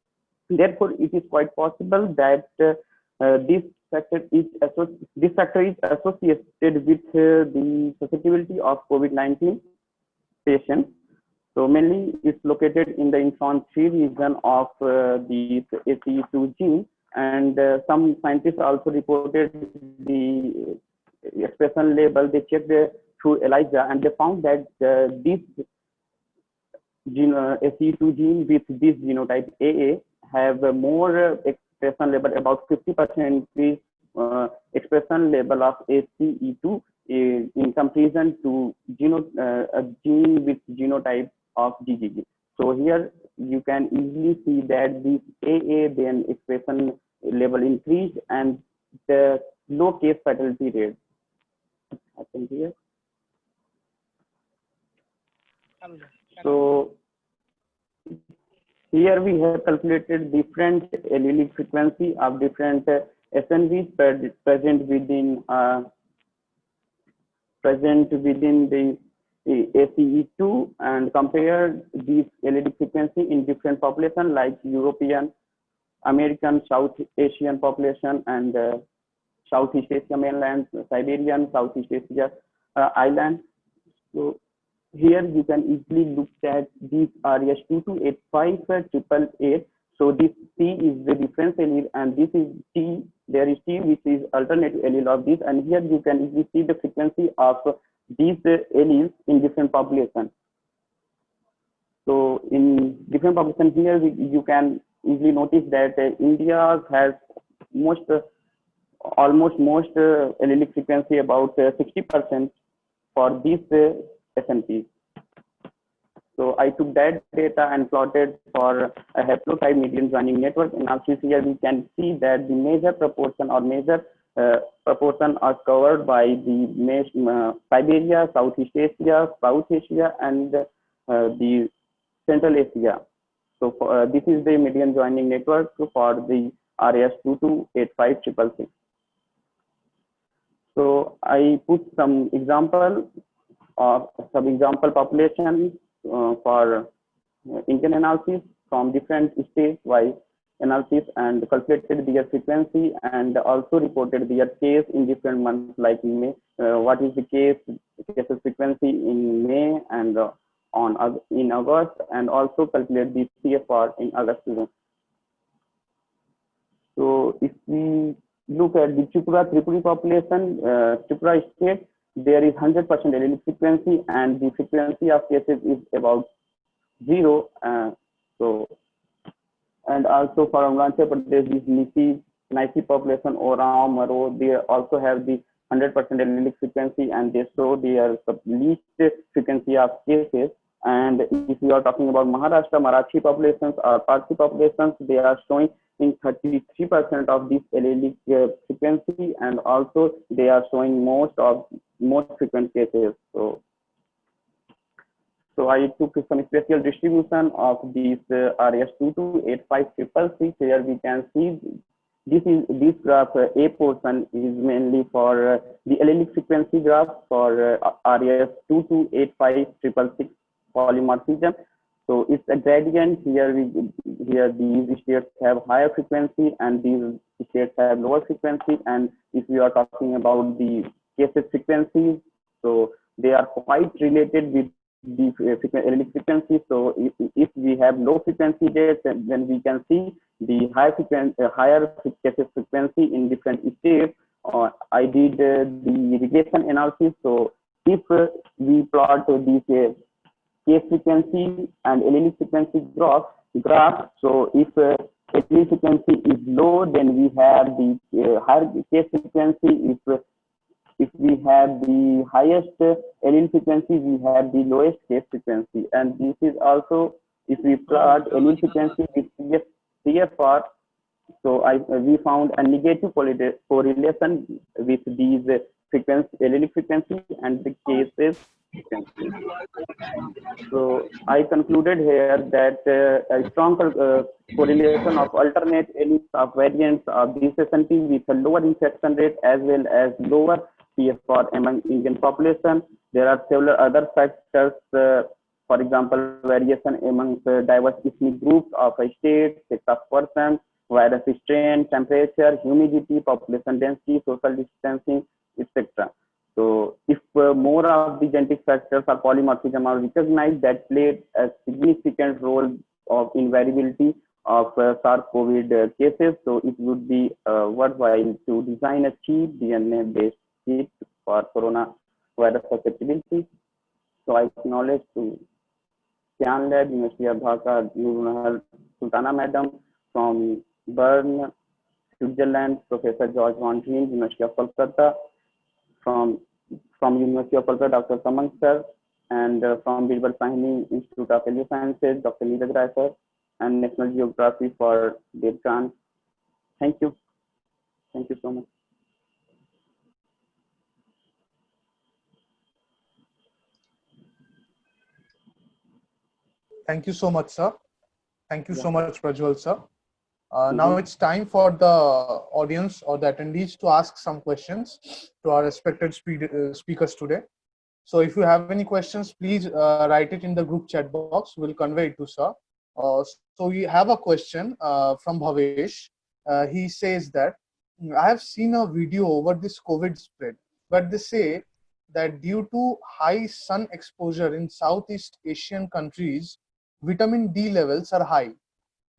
therefore, it is quite possible that this factor is associated with the susceptibility of COVID-19 patients. So mainly it's located in the intron 3 region of the ACE2 gene, and some scientists also reported the expression label. They checked through ELISA, and they found that this gene, ACE2 gene with this genotype AA have more expression level, about 50% increase expression level of ACE2 in comparison to a gene with genotype of GGG. So here you can easily see that this AA then expression level increased and the low case fatality rate. Happen here. So here we have calculated different allelic frequency of different SNVs present within the ACE2 and compare these allelic frequency in different population like European, American, South Asian population, and Southeast Asia mainland, Siberian, Southeast Asia island. So here you can easily look at these RS2285888. So this T is the difference allele, and this is T. There is T, which is alternative allele of this, and here you can easily see the frequency of these alleles in different populations. So in different populations here, you can easily notice that India has almost most allelic frequency, about 60%, for these SNPs. So I took that data and plotted for a haplotype median joining network analysis. Here we can see that the major proportion or major proportion are covered by the Siberia, Southeast Asia, South Asia, and the Central Asia. So this is the median joining network for the RAS2285666. So I put some example of sub-example population for Indian analysis from different states-wise analysis and calculated their frequency and also reported their case in different months like May. What is the cases frequency in May and in August, and also calculate the CFR in August. So if we look at the Tripura population, Tripura state, there is 100% allelic frequency and the frequency of cases is about 0. And also for Arunachal Pradesh, this Nisi population, Oraon, Maro, they also have the 100% allelic frequency and they show their least frequency of cases. And if we are talking about Maharashtra, Marathi populations or Parsi populations, they are showing in 33% of this allelic frequency, and also they are showing most frequent cases. So I took some special distribution of these RAS2285666. Here we can see this graph. A portion is mainly for the allelic frequency graph for RAS2285666 polymorphism. So it's a gradient. Here these states have higher frequency and these states have lower frequency. And if we are talking about the cases frequencies, so they are quite related with the allelic frequency. So if we have low frequency dates, then we can see the higher cases frequency in different states. I did the regression analysis. So if we plot these case frequency and allelic frequency graph. So if allelic frequency is low, then we have the higher case frequency. If we have the highest allelic frequency, we have the lowest case frequency. And this is also if we plot allelic frequency with CFR. So we found a negative correlation with these allelic frequency and the cases frequency. So I concluded here that a strong correlation of alternate alleles of variants of this SNP with a lower infection rate as well as lower CFR among Indian population. There are several other factors, for example, variation among diverse ethnic groups of a state, sex of person, virus strain, temperature, humidity, population density, social distancing, etc. So if more of the genetic factors or polymorphism are recognized, that played a significant role in variability of SARS-CoV cases, so it would be worthwhile to design a cheap DNA-based kit for coronavirus susceptibility. So I acknowledge to Kyan Lab, University of Dhaka, Nurul Sultana Madam from Bern, Switzerland, Professor George Von Green, University of Kolkata, from University of Kolkata, Dr. Samang sir, and from Birbal Sahni Institute of Value Sciences, Dr. Neeraj Rai sir, and National Geography for their grant. Thank you. Thank you so much. Thank you so much, sir. Thank you so much, Prajwal sir. Now it's time for the audience or the attendees to ask some questions to our respected speakers today. So if you have any questions, please write it in the group chat box. We'll convey it to sir. So we have a question from Bhavesh. He says that I have seen a video over this COVID spread, but they say that due to high sun exposure in Southeast Asian countries, vitamin D levels are high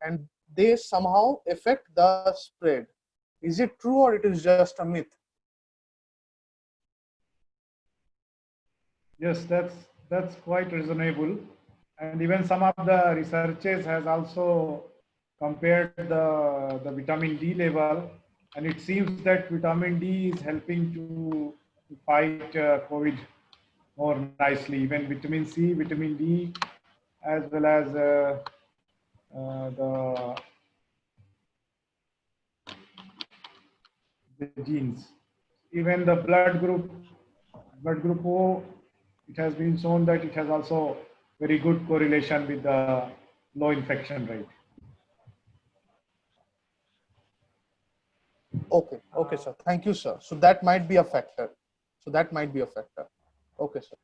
and they somehow affect the spread. Is it true or it is just a myth? Yes, that's quite reasonable. And even some of the researchers has also compared the vitamin D level, and it seems that vitamin D is helping to fight COVID more nicely. Even vitamin C, vitamin D, as well as the genes. Even the blood group O, it has been shown that it has also very good correlation with the low infection rate. Okay, sir. Thank you, sir. So that might be a factor. Okay, sir.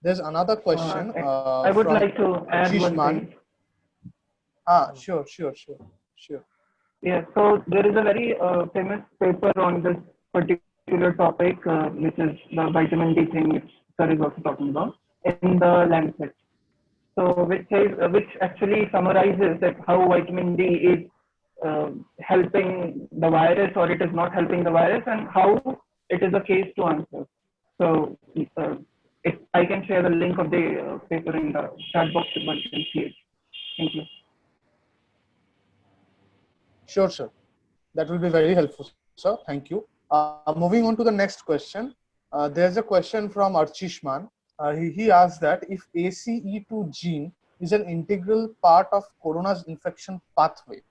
There's another question. I would from like to add one thing. Sure. Yeah, so there is a very famous paper on this particular topic, which is the vitamin D thing, which sir is also talking about, in the Lancet. So which actually summarizes that how vitamin D is helping the virus or it is not helping the virus, and how it is a case to answer. So if I can share the link of the paper in the chat box, one can see it. Thank you. Sure, sir. That will be very helpful, sir. Thank you. Moving on to the next question. There's a question from Archishman. He asked that if ACE2 gene is an integral part of corona's infection pathway,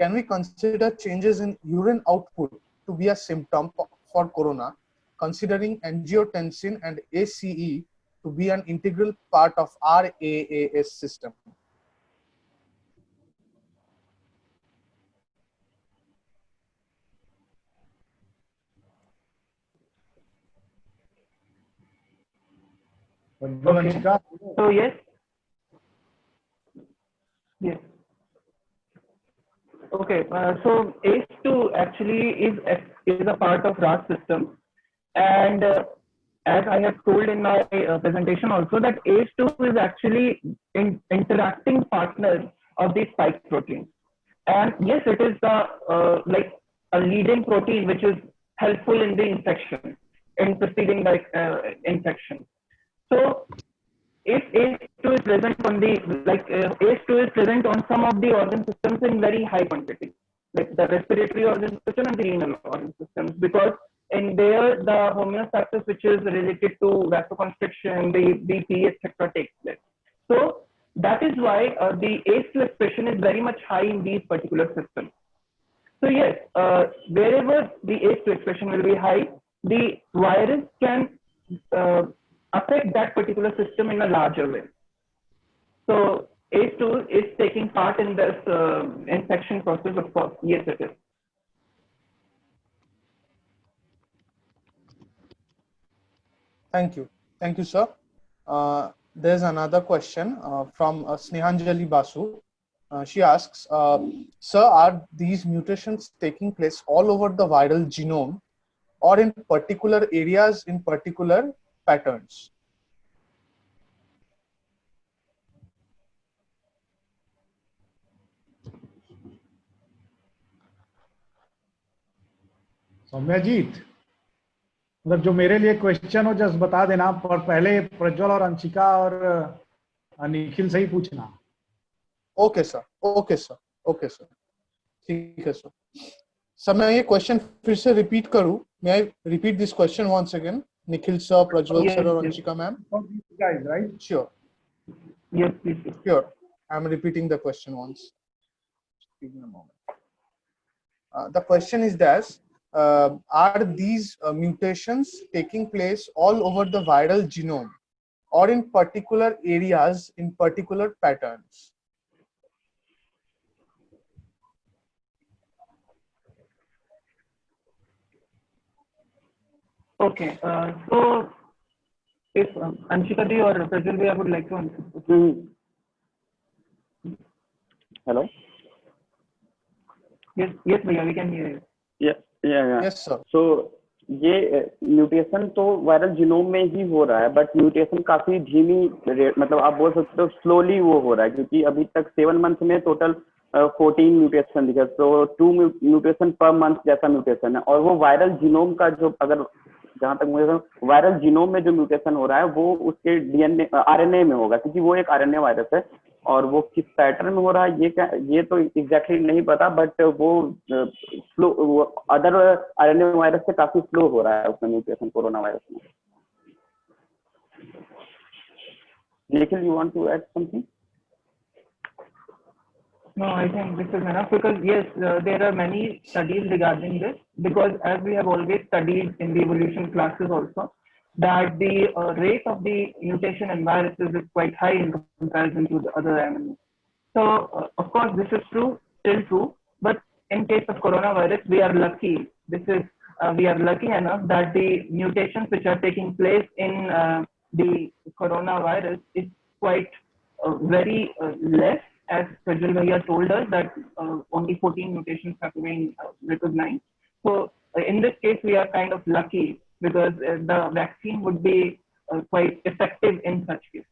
can we consider changes in urine output to be a symptom for corona, considering angiotensin and ACE to be an integral part of RAAS system? Okay. So yes. Okay. So ACE2 actually is a part of RAS system, and as I have told in my presentation also, that ACE2 is actually interacting partner of the spike protein, and yes, it is the like a leading protein which is helpful in the infection, in preceding the infection. So if ACE2 is present on the ACE2 is present on some of the organ systems in very high quantity, like the respiratory organ system and the renal organ systems, because in there the homeostasis which is related to vasoconstriction, the BP, etc. takes place. So that is why the ACE2 expression is very much high in these particular systems. So yes, wherever the ACE2 expression will be high, the virus can affect that particular system in a larger way. So ACE2 is taking part in this infection process, of course. Yes, it is. Thank you, sir. There's another question from Snehanjali Basu. She asks, sir, are these mutations taking place all over the viral genome or in particular areas in particular patterns? सौम्याजीत, मतलब जो मेरे लिए question हो just बता देना, पर पहले प्रज्वल और अंशिका और निखिल से ही पूछना. Okay sir. ठीक है सर. सर मैं ये क्वेश्चन फिर से रिपीट करूं? May I repeat this question once again? Nikhil sir, Prajwal sir और Anshika ma'am. Guys, right? Sure. Yes, please. Sure. I'm repeating the question once. Give me a moment. The question is that are these mutations taking place all over the viral genome or in particular areas in particular patterns? Okay. So if Anshika ji or Prajwal ji, I would like to answer. Hello? Yes, भैया, we can hear you. Yeah. Yes, sir. So ये mutation तो viral genome में ही हो रहा है, but mutation काफी धीमी मतलब आप बोल सकते हो स्लोली वो हो रहा है, क्योंकि अभी तक 7 मंथ में टोटल 14 म्यूटेशन दिखा, तो 2 म्यूटेशन पर मंथ जैसा म्यूटेशन है. और वो वायरल जीनोम का जो, अगर जहां तक मुझे वायरल जीनोम में जो म्यूटेशन हो रहा है वो उसके डीएनए आरएनए में होगा, क्योंकि वो एक आरएनए वायरस है. और वो किस पैटर्न में हो रहा है ये तो एग्जैक्टली नहीं पता, बट वो स्लो, वो अदर आरएनए वायरस से काफी स्लो हो रहा है उसमें म्यूटेशन कोरोना वायरस में. Nikhil, you want to add something? No, I think this is enough because yes, there are many studies regarding this because as we have always studied in the evolution classes also, that the rate of the mutation in viruses is quite high in comparison to the other animals. So of course this is true, still true, but in case of coronavirus, we are lucky. We are lucky enough that the mutations which are taking place in the coronavirus is quite very less, as Prajwal Bhaiya told us that only 14 mutations have been recognized. So in this case, we are kind of lucky because the vaccine would be quite effective in such case.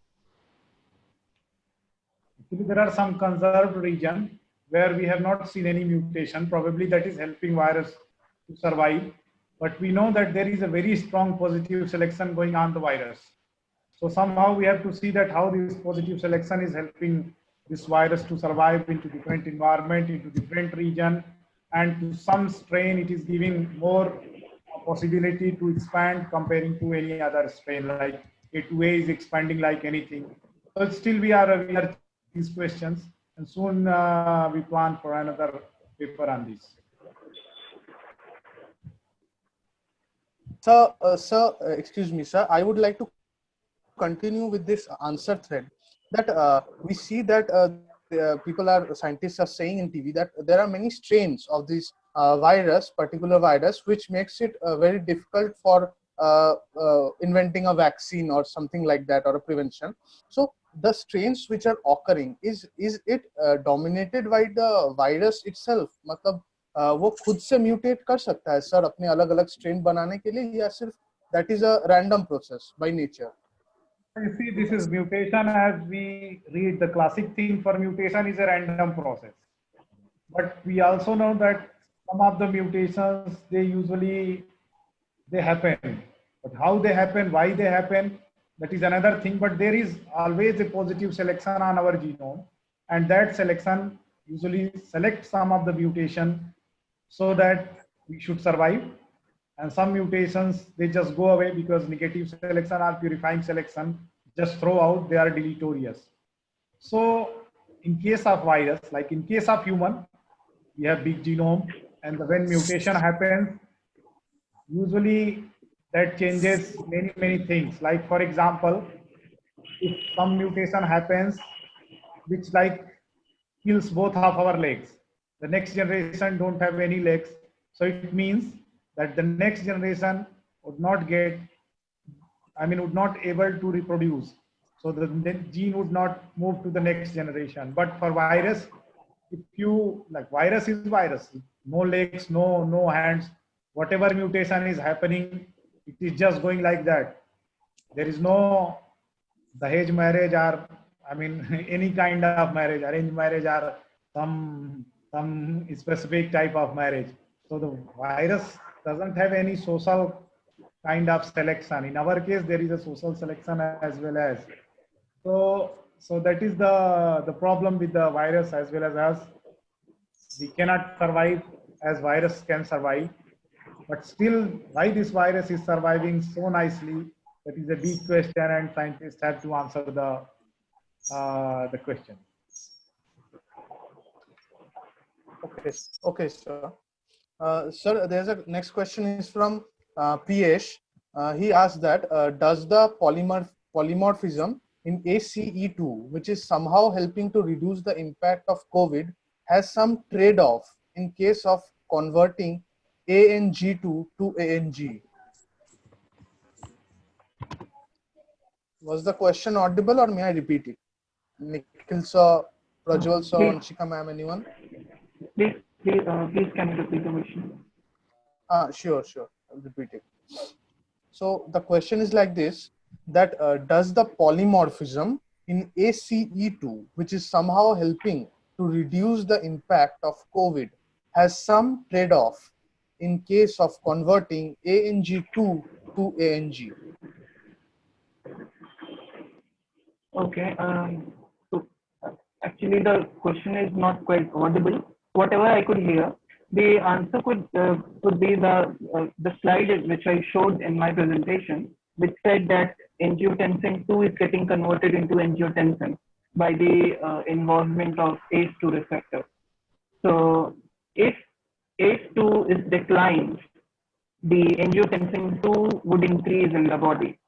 Actually, there are some conserved regions where we have not seen any mutation. Probably that is helping virus to survive. But we know that there is a very strong positive selection going on the virus. So somehow we have to see that how this positive selection is helping this virus to survive into different environment, into different region, and to some strain it is giving more possibility to expand comparing to any other strain, like A2A is expanding like anything. So still we are these questions, and soon we plan for another paper on this. Sir, excuse me, sir. I would like to continue with this answer thread. That we see that scientists are saying in TV that there are many strains of this particular virus, which makes it very difficult for inventing a vaccine or something like that, or a prevention. So the strains which are occurring, is it dominated by the virus itself? मतलब वो खुद से mutate कर सकता है sir अपने अलग अलग स्ट्रेन बनाने के लिए, या सिर्फ that is a random process by nature? You see, this is mutation as we read. The classic thing for mutation is a random process. But we also know that some of the mutations, they happen. But how they happen, why they happen, that is another thing. But there is always a positive selection on our genome. And that selection usually selects some of the mutation so that we should survive. And some mutations, they just go away because negative selection or purifying selection just throw out, they are deleterious. So in case of virus, like in case of human, we have big genome, and when mutation happens, usually that changes many things. Like for example, if some mutation happens, which like kills both of our legs, the next generation don't have any legs. So it means that the next generation would not able to reproduce. So the gene would not move to the next generation. But for virus, if you, like virus is virus, no legs, no hands, whatever mutation is happening, it is just going like that. There is no Dahej marriage or, any kind of marriage, arranged marriage or some specific type of marriage. So the virus doesn't have any social kind of selection. In our case, there is a social selection as well as. So that is the problem with the virus as well as us. We cannot survive as virus can survive. But still, why this virus is surviving so nicely, that is a big question, and scientists have to answer the question. Okay, sir. Sir, there's a next question is from Piesh. He asked that does the polymorphism in ACE2, which is somehow helping to reduce the impact of COVID, has some trade-off in case of converting ANG2 to ANG? Was the question audible, or may I repeat it? Nikhil sir, Prajwal sir, Anshika ma'am, anyone? Please can you repeat the question? Sure, I'll repeat it. So the question is like this, that does the polymorphism in ACE2, which is somehow helping to reduce the impact of COVID, has some trade-off in case of converting ANG2 to ANG? Okay. So actually, the question is not quite audible. Whatever I could hear, the answer could be the slide which I showed in my presentation, which said that angiotensin 2 is getting converted into angiotensin by the involvement of ACE2 receptor. So if ACE2 is declined, the angiotensin 2 would increase in the body.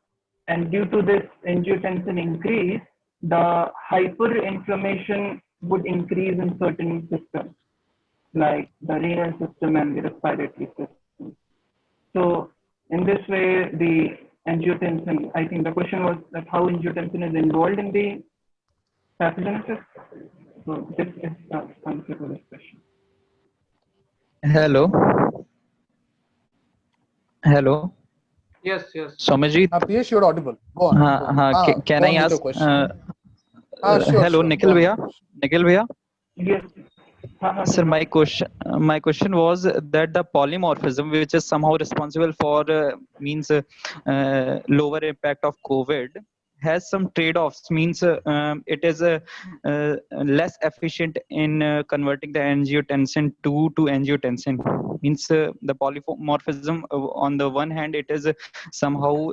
And due to this angiotensin increase, the hyperinflammation would increase in certain systems, like the renal system and the respiratory system. So in this way, the angiotensin, I think the question was that how angiotensin is involved in the pathogenesis. So this is the answer to this question. Hello. Hello. Yes, yes. Somajit. Piyesh, you're audible. Go on. Can I ask? Sure, hello, sure. Nikhil Bhaiya. Nikhil Bhaiya. Yes. Sir, my question was that the polymorphism, which is somehow responsible for lower impact of COVID, has some trade-offs. Means it is less efficient in converting the angiotensin 2 to angiotensin. Means the polymorphism, on the one hand, it is somehow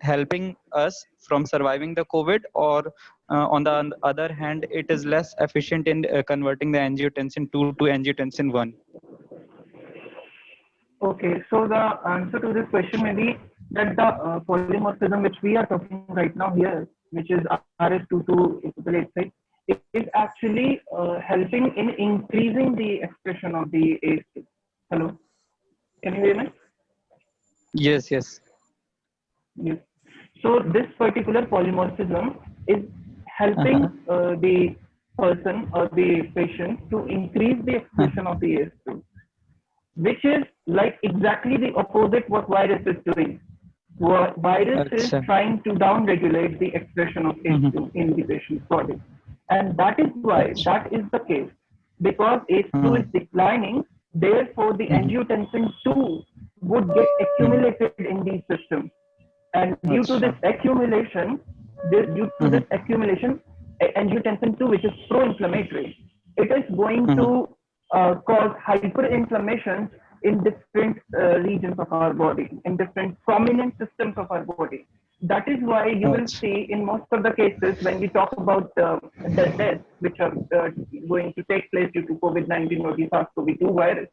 helping us from surviving the COVID, or on the other hand, it is less efficient in converting the angiotensin 2 to angiotensin 1. Okay, so the answer to this question may be that the polymorphism which we are talking right now here, which is RS22 is actually helping in increasing the expression of the ACE2. Hello, can you hear me? Yes, yes. Yes. So this particular polymorphism is helping the person or the patient to increase the expression of the ACE2, which is like exactly the opposite what virus is doing. Virus is trying to down-regulate the expression of ACE2 in the patient's body. And that is why that is the case. Because ACE2 is declining, therefore the angiotensin 2 would get accumulated in these systems. And due to this accumulation, angiotensin 2, which is pro-inflammatory, it is going to cause hyperinflammation in different regions of our body, in different prominent systems of our body. That is why you will see in most of the cases when we talk about the deaths which are going to take place due to COVID-19 or the SARS-CoV-2 virus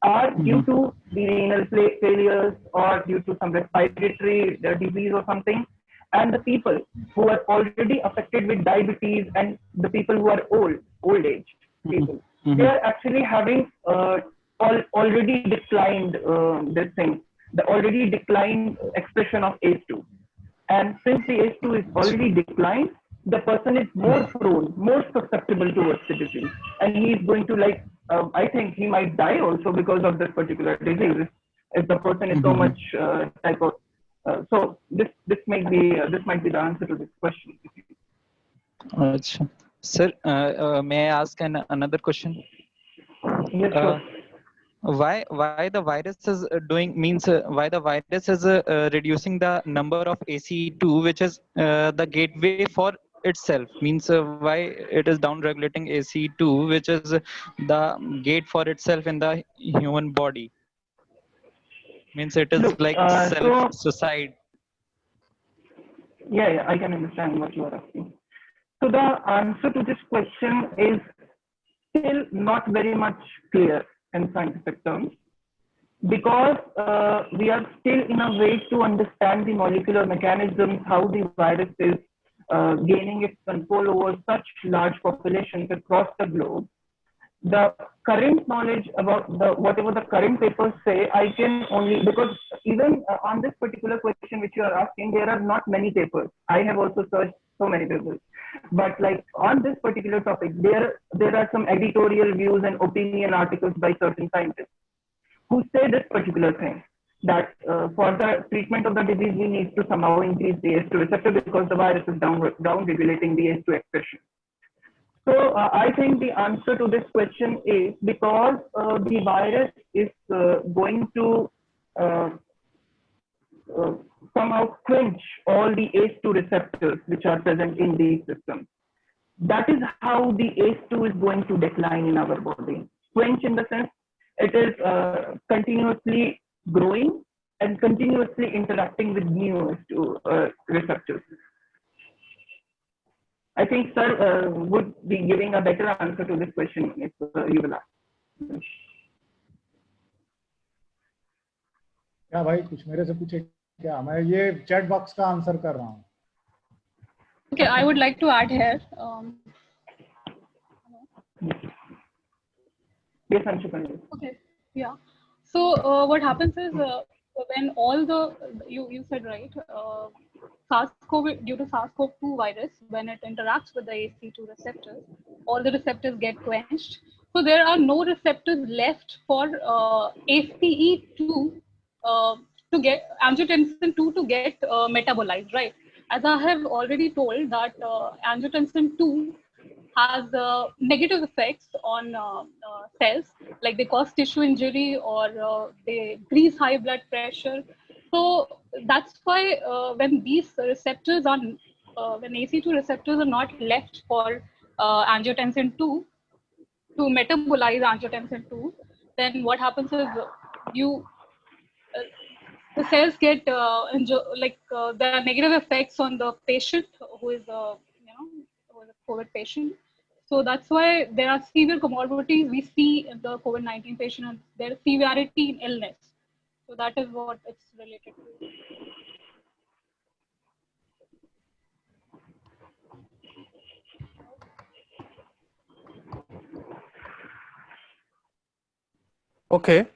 are due to the renal failures or due to some respiratory disease or something. And the people who are already affected with diabetes and the people who are old age people, they are actually having already declined the already declined expression of ACE2. And since the ACE2 is already declined, the person is more prone, more susceptible towards the disease. And he is going to I think he might die also because of this particular disease if the person is so much type of. So this might be the answer to this question. Sir, may I ask another question? Yes, sure. Why the virus is why the virus is reducing the number of ACE2, which is the gateway for itself, means why it is down regulating ACE2, which is the gate for itself in the human body, means it is like self-suicide. Yeah, I can understand what you are asking. So the answer to this question is still not very much clear in scientific terms, because we are still in a way to understand the molecular mechanisms, how the virus is gaining its control over such large populations across the globe. The current knowledge about whatever the current papers say, I can only, because even on this particular question which you are asking, there are not many papers. I have also searched so many papers. But like on this particular topic, there are some editorial views and opinion articles by certain scientists who say this particular thing, that for the treatment of the disease, we need to somehow increase the ACE2 receptor because the virus is down-regulating the ACE2 expression. So I think the answer to this question is because the virus is going to somehow quench all the ACE2 receptors which are present in the system. That is how the ACE2 is going to decline in our body. Quench in the sense it is continuously growing and continuously interacting with new receptors. I think sir would be giving a better answer to this question if you will ask. क्या भाई कुछ मेरे से पूछे क्या? मैं ये chat box का आंसर कर रहा हूँ. Okay, I would like to add here. Yes, Anshukal. Okay, yeah. So what happens is when all the you said right, SARS-CoV due to SARS-CoV-2 virus, when it interacts with the ACE2 receptors, all the receptors get quenched. So there are no receptors left for ACE2 to get angiotensin 2 to get metabolized, right? As I have already told that angiotensin 2 has negative effects on cells, like they cause tissue injury or they increase high blood pressure. So that's why when these receptors are, when ACE2 receptors are not left for angiotensin 2 to metabolize angiotensin 2, then what happens is the cells get there are negative effects on the patient who is who is a COVID patient. So that's why there are severe comorbidities we see in the COVID-19 patient, and there is severity in illness. So that is what it's related to. Okay,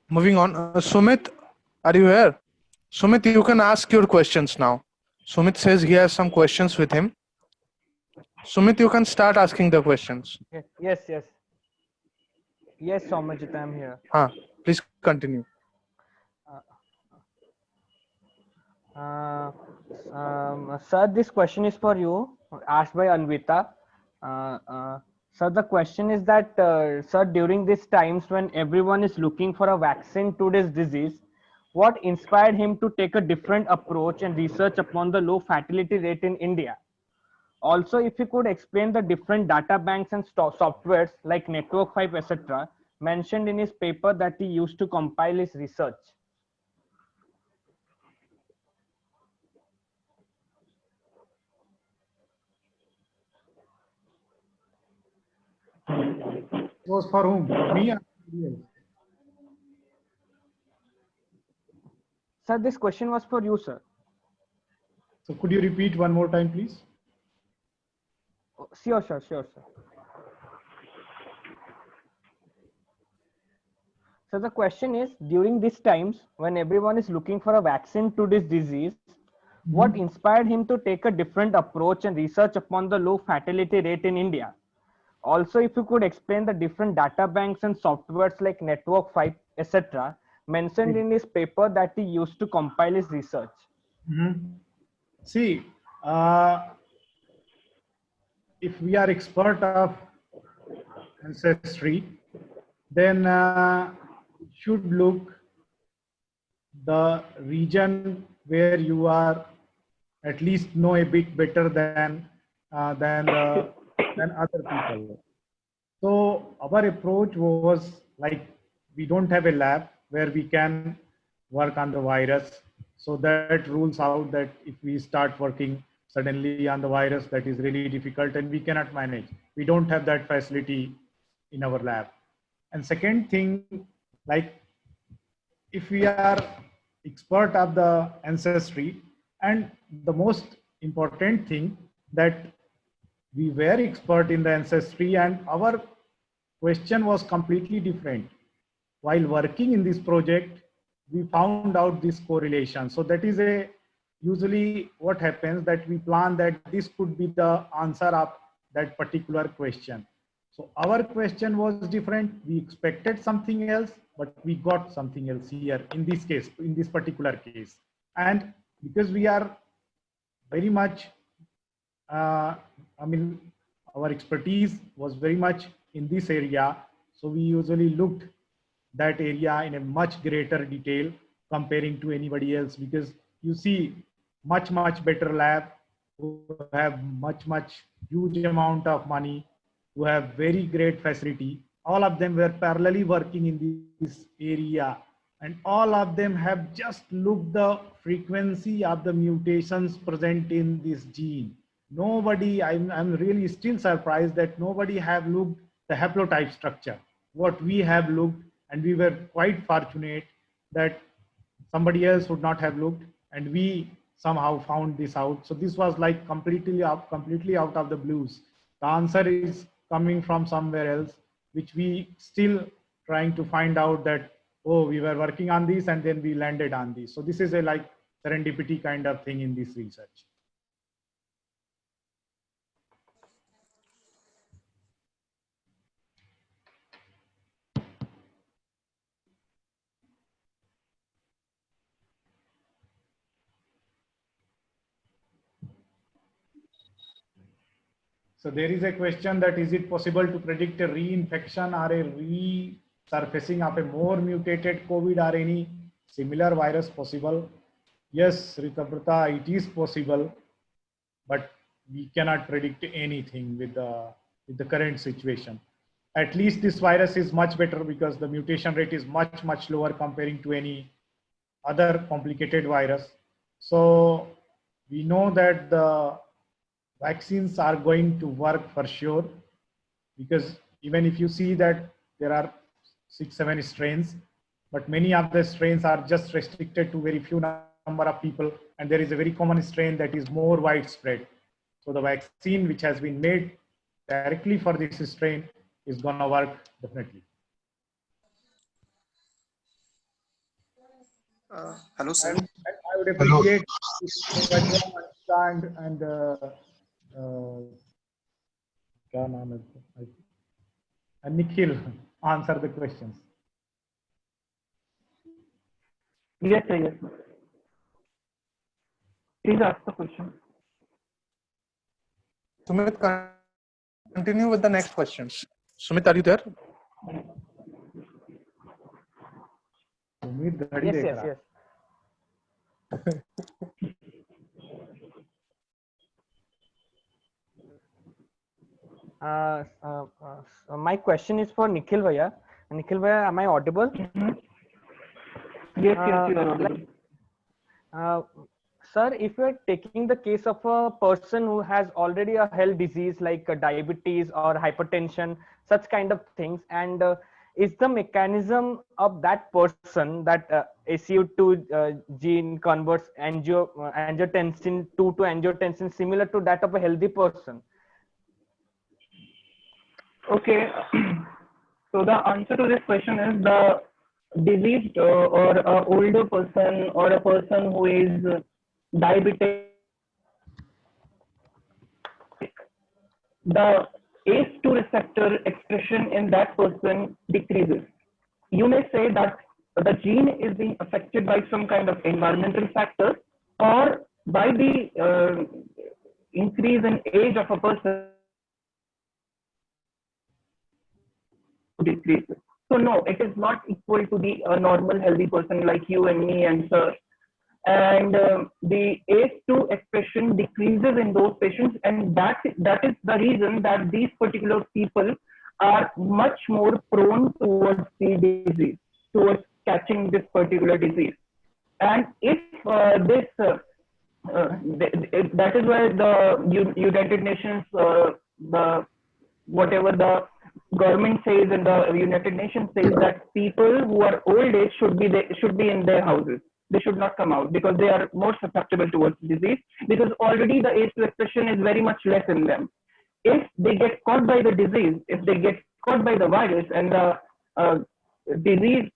moving on. Sumit, are you here? Sumit, you can ask your questions now. Sumit says he has some questions with him. Sumit, you can start asking the questions. Yes, Somajit, I'm here. Please continue. Sir, this question is for you, asked by Anvita. Sir, the question is that, sir, during these times when everyone is looking for a vaccine to this disease, what inspired him to take a different approach and research upon the low fatality rate in India? Also, if you could explain the different data banks and softwares like Network 5, etc., mentioned in his paper that he used to compile his research. Was for whom? For me or somebody else? Sir, this question was for you, sir. So could you repeat one more time, please? Sure, sir. So the question is, during these times when everyone is looking for a vaccine to this disease, what inspired him to take a different approach and research upon the low fatality rate in India? Also, if you could explain the different data banks and softwares like Network 5, etc., mentioned in his paper that he used to compile his research. See, if we are expert of ancestry, then should look the region where you are at least know a bit better than other people. So our approach was like, we don't have a lab where we can work on the virus. So that rules out that if we start working suddenly on the virus, that is really difficult and we cannot manage. We don't have that facility in our lab. And second thing, like if we are expert of the ancestry, and the most important thing that we were expert in the ancestry and our question was completely different. While working in this project, we found out this correlation. So that is usually what happens, that we plan that this could be the answer of that particular question. So our question was different. We expected something else, but we got something else here in this case, in this particular case. And because we are very much, our expertise was very much in this area. So we usually looked that area in a much greater detail comparing to anybody else, because you see much better lab who have much huge amount of money, who have very great facility. All of them were parallelly working in this area, and all of them have just looked the frequency of the mutations present in this gene. Nobody, I'm really still surprised that nobody have looked the haplotype structure. What we have looked, and we were quite fortunate that somebody else would not have looked, and we somehow found this out. So this was like completely out of the blues. The answer is coming from somewhere else, which we still trying to find out that, oh, we were working on this and then we landed on this. So this is a like serendipity kind of thing in this research. So there is a question that is it possible to predict a reinfection or a resurfacing of a more mutated COVID or any similar virus possible? Yes, Ritabrata, it is possible, but we cannot predict anything with the current situation. At least this virus is much better because the mutation rate is much lower comparing to any other complicated virus. So we know that the vaccines are going to work for sure, because even if you see that there are 6-7 strains, but many of the strains are just restricted to very few number of people, and there is a very common strain that is more widespread. So the vaccine which has been made directly for this strain is going to work definitely. Hello, sir. And I would appreciate if Rajram and Nikhil answer the questions. Yes, sir, yes. Please ask the question. Sumit, continue with the next question. Sumit, are you there? Yes. My question is for Nikhil Bhaiya. Nikhil Bhaiya, am I audible? Yes, you are audible. Sir, if you are taking the case of a person who has already a health disease like diabetes or hypertension, such kind of things, and is the mechanism of that person that ACU2 gene converts angiotensin 2 to angiotensin similar to that of a healthy person? Okay, so the answer to this question is the diseased or an older person or a person who is diabetic, the ACE2 receptor expression in that person decreases. You may say that the gene is being affected by some kind of environmental factors or by the increase in age of a person decreases. So no, it is not equal to the normal healthy person like you and me and sir. And the ACE2 expression decreases in those patients, and that is the reason that these particular people are much more prone towards the disease, towards catching this particular disease. And if that is why the United Nations, whatever the government says and the United Nations says that people who are old age should be in their houses. They should not come out because they are more susceptible towards disease, because already the ACE2 expression is very much less in them. If they get caught by the disease, if they get caught by the virus and the disease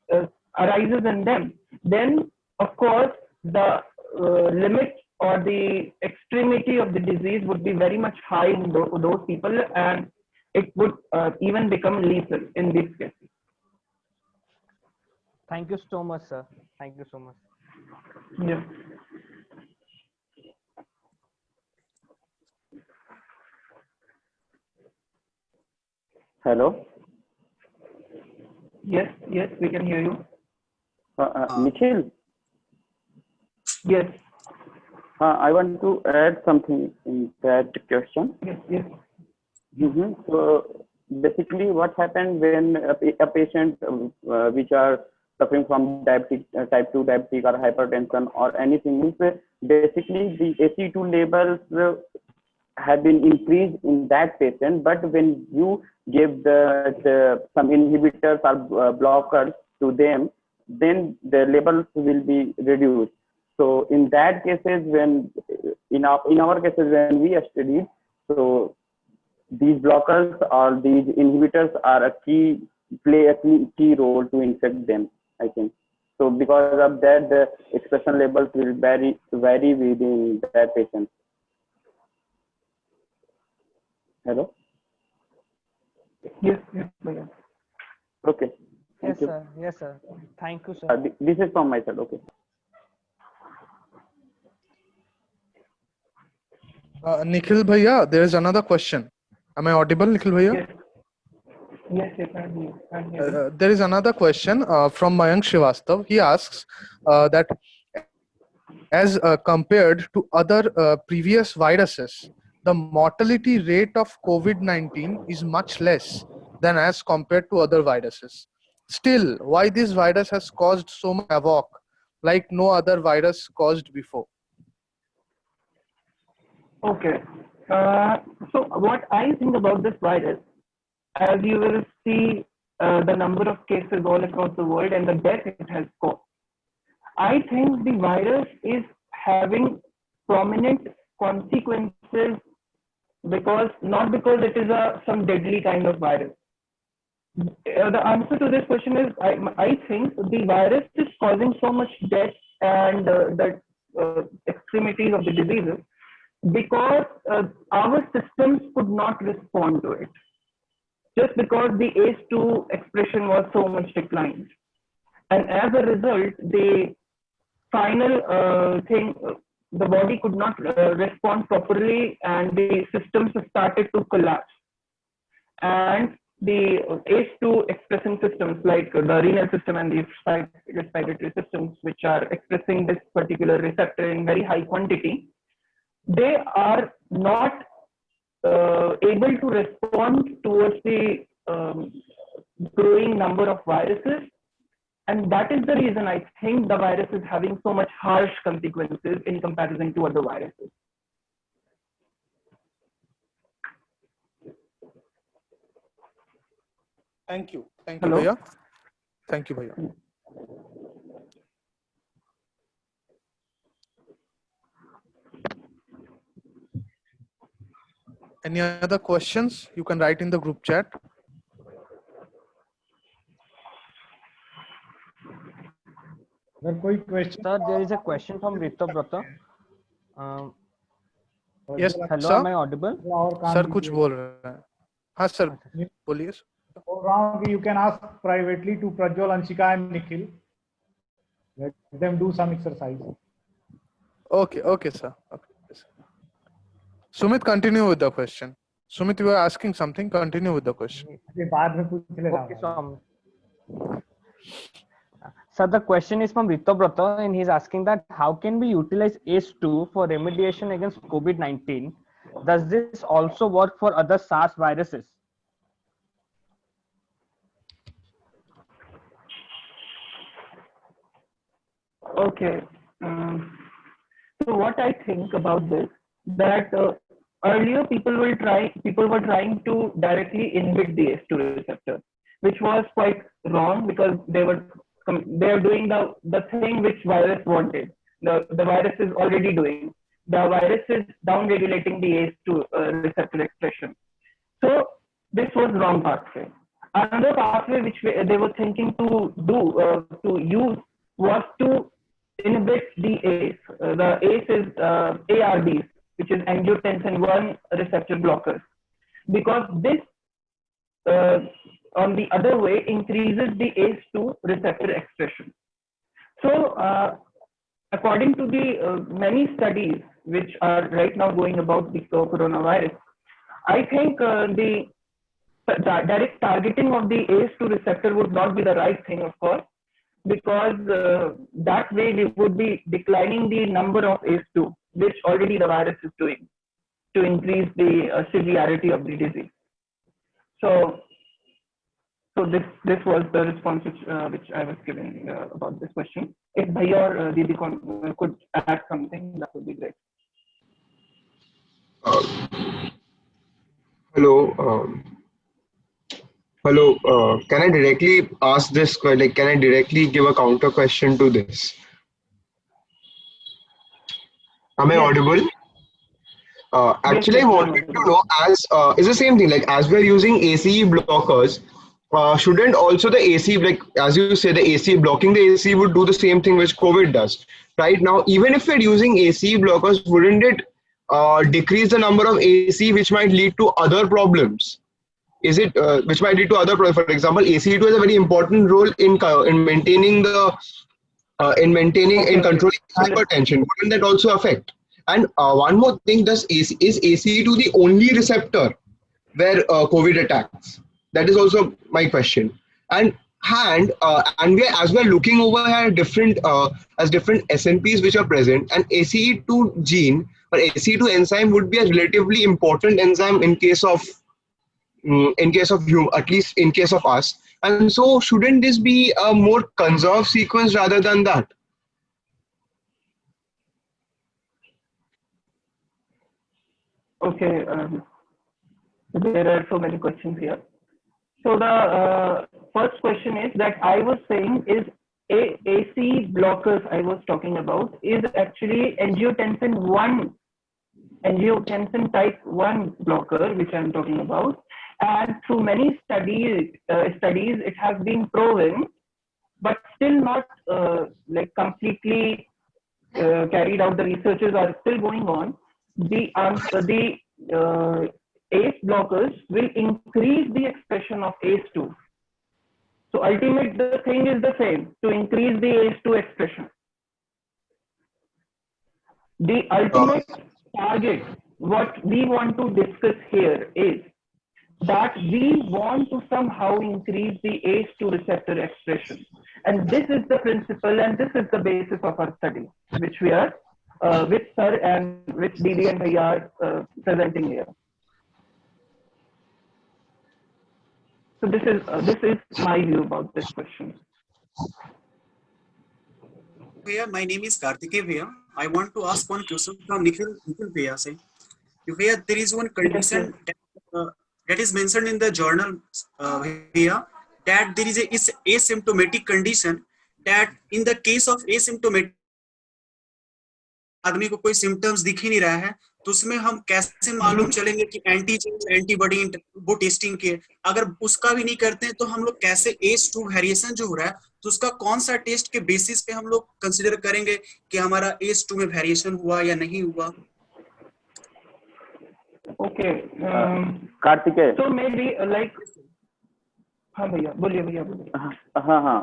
arises in them, then of course the limit or the extremity of the disease would be very much high in those people, and it would even become lethal in these cases. Thank you so much, sir. Thank you so much. Yeah. Hello. Yes, we can hear you. Nikhil. Yes. I want to add something in that question. Yes. So basically, what happened when a patient which are suffering from diabetic, type 2 diabetic or hypertension or anything. Basically, the ACE2 levels have been increased in that patient, but when you give some inhibitors or blockers to them, then the levels will be reduced. So in that cases, when in our cases when we studied, so these blockers or these inhibitors are play a key role to infect them, I think. So because of that, the expression levels will vary within that patient. Hello? Yes. Okay. Yes, sir. Yes, sir. Thank you, sir. This is from my side. Okay. Nikhil Bhaiya, there is another question. Am I audible, Nikhil Bhaiya? Yes, I'm here. There is another question from Mayank Srivastav. He asks that as compared to other previous viruses, the mortality rate of COVID-19 is much less than as compared to other viruses. Still, why this virus has caused so much havoc like no other virus caused before? Okay. So what I think about this virus, as you will see the number of cases all across the world and the death it has caused, I think the virus is having prominent consequences not because it is some deadly kind of virus. The answer to this question is I think the virus is causing so much death and the extremities of the diseases because our systems could not respond to it, just because the ACE2 expression was so much declined. And as a result, the final thing, the body could not respond properly and the systems started to collapse. And the ACE2 expressing systems like the renal system and the respiratory systems, which are expressing this particular receptor in very high quantity, they are not able to respond towards the growing number of viruses. And that is the reason I think the virus is having so much harsh consequences in comparison to other viruses. Thank you. Thank you, Bhaiya. Thank you, Bhaiya. Any other questions? You can write in the group chat. Sir, there is a question from Rito Brata. Yes, hello, sir? am I audible? Sir, कुछ बोल रहे हैं. हाँ, sir, बोलिए. You can ask privately to Prajwal, Anshika, and Nikhil. Let them do some exercise. Okay, sir. Okay, sir. Sumit, continue with the question. Sumit, you were asking something. Continue with the question. Okay, so the question is from Rito Brata, and he's asking that how can we utilize ACE2 for remediation against COVID-19? Does this also work for other SARS viruses? Okay. So what I think about this, that earlier people were trying to directly inhibit the ACE2 receptor, which was quite wrong because they are doing the thing which virus wanted. The virus is already doing. The virus is down regulating the ACE2 receptor expression. So this was wrong pathway. Another pathway which they were thinking to use was to inhibit the ACE. The ACE is ARBs, which is angiotensin 1 receptor blockers, because this on the other way increases the ACE2 receptor expression. So according to the many studies which are right now going about the coronavirus, I think the direct targeting of the ACE2 receptor would not be the right thing, of course, because that way we would be declining the number of ACE2, which already the virus is doing, to increase the severity of the disease. So So this was the response which I was giving about this question. If Bhaiya or Didi could add something, that would be great. Hello. Hello. Can I directly ask this? Like, can I directly give a counter question to this? Am I Yes. audible? Actually, Yes, I wanted to know, as it's the same thing. Like, as we're using ACE blockers, shouldn't also the AC, like as you say, the AC blocking the AC would do the same thing which COVID does, right? Now, even if we're using AC blockers, wouldn't it decrease the number of AC, which might lead to other problems? Is it which might lead to other problems? For example, ACE2 has a very important role in maintaining the in controlling hypertension. Wouldn't that also affect? And one more thing, is ACE2 the only receptor where COVID attacks? That is also my question. And as we're looking over at different SNPs which are present, and ACE2 gene or ACE2 enzyme would be a relatively important enzyme in case of at least in case of us. And so shouldn't this be a more conserved sequence rather than that? Okay, there are so many questions here. So the first question is that I was saying is AC blockers I was talking about is actually angiotensin type 1 blocker, which I'm talking about. And through many studies it has been proven, but still not like completely carried out. The researches are still going on. The ACE blockers will increase the expression of ACE2. So ultimately the thing is the same, to increase the ACE2 expression. The ultimate target, what we want to discuss here is that we want to somehow increase the ACE2 receptor expression. And this is the principle and this is the basis of our study, which we are with Sir and with Didi and Bhaiya are presenting here. So this is my view about this question. Bhaiya, my name is Karthikeya Bhaiya. I want to ask one question from Nikhil Bhaiya. Say, Bhaiya, there is one condition that is mentioned in the journal, Bhaiya, that there is a asymptomatic condition, that in the case of asymptomatic आदमी को कोई symptoms दिख ही नहीं रहा है, तो उसमें हम कैसे मालूम चलेंगे कि एंटीजन एंटीबॉडी वो टेस्टिंग के, अगर उसका भी नहीं करते हैं तो हम लोग कैसे ACE2 वेरिएशन जो हो रहा है तो उसका कौन सा टेस्ट के बेसिस पे हम लोग कंसीडर करेंगे कि हमारा ACE2 में वेरिएशन हुआ या नहीं हुआ? ओके कार्तिकेय, तो मे बी लाइक, हाँ भैया बोलिए। हाँ,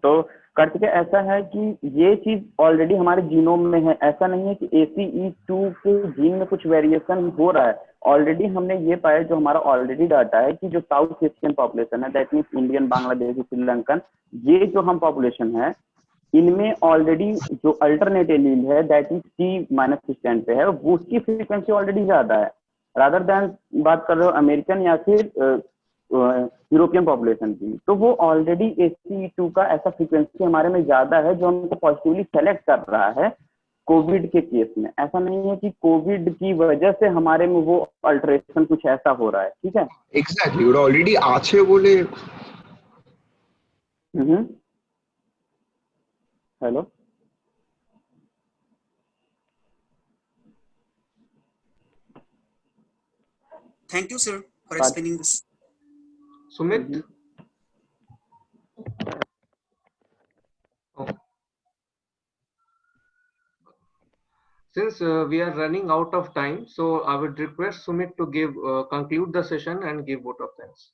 तो कार्तिकेय ऐसा है कि ये चीज ऑलरेडी हमारे जीनोम में है। ऐसा नहीं है कि ACE2 के जीन में कुछ वेरिएशन हो रहा है। ऑलरेडी हमने ये पाया, जो हमारा ऑलरेडी डाटा है कि जो साउथ एशियन पॉपुलेशन है, that means Indian, Bangladeshi, Sri Lankan, ये जो हम पॉपुलेशन है, इनमें ऑलरेडी जो अल्टरनेट एलील है दैट इज T- स्टैंड पे है, वो उसकी फ्रीक्वेंसी ऑलरेडी ज्यादा है रादर देन बात कर रहे हो अमेरिकन या फिर यूरोपियन पॉपुलेशन की। तो वो ऑलरेडी ACE2 का ऐसा फ्रीक्वेंसी हमारे में ज्यादा है जो हमको पॉजिटिवली सेलेक्ट कर रहा है कोविड के केस में। ऐसा नहीं है कि कोविड की वजह से हमारे में वो अल्टरेशन कुछ ऐसा हो रहा है। ठीक है, एग्जैक्टली, ऑलरेडी आछे बोले। Hello, Thank you, sir, for explaining this. Sumit? Since we are running out of time, so I would request Sumit to give conclude the session and give vote of thanks.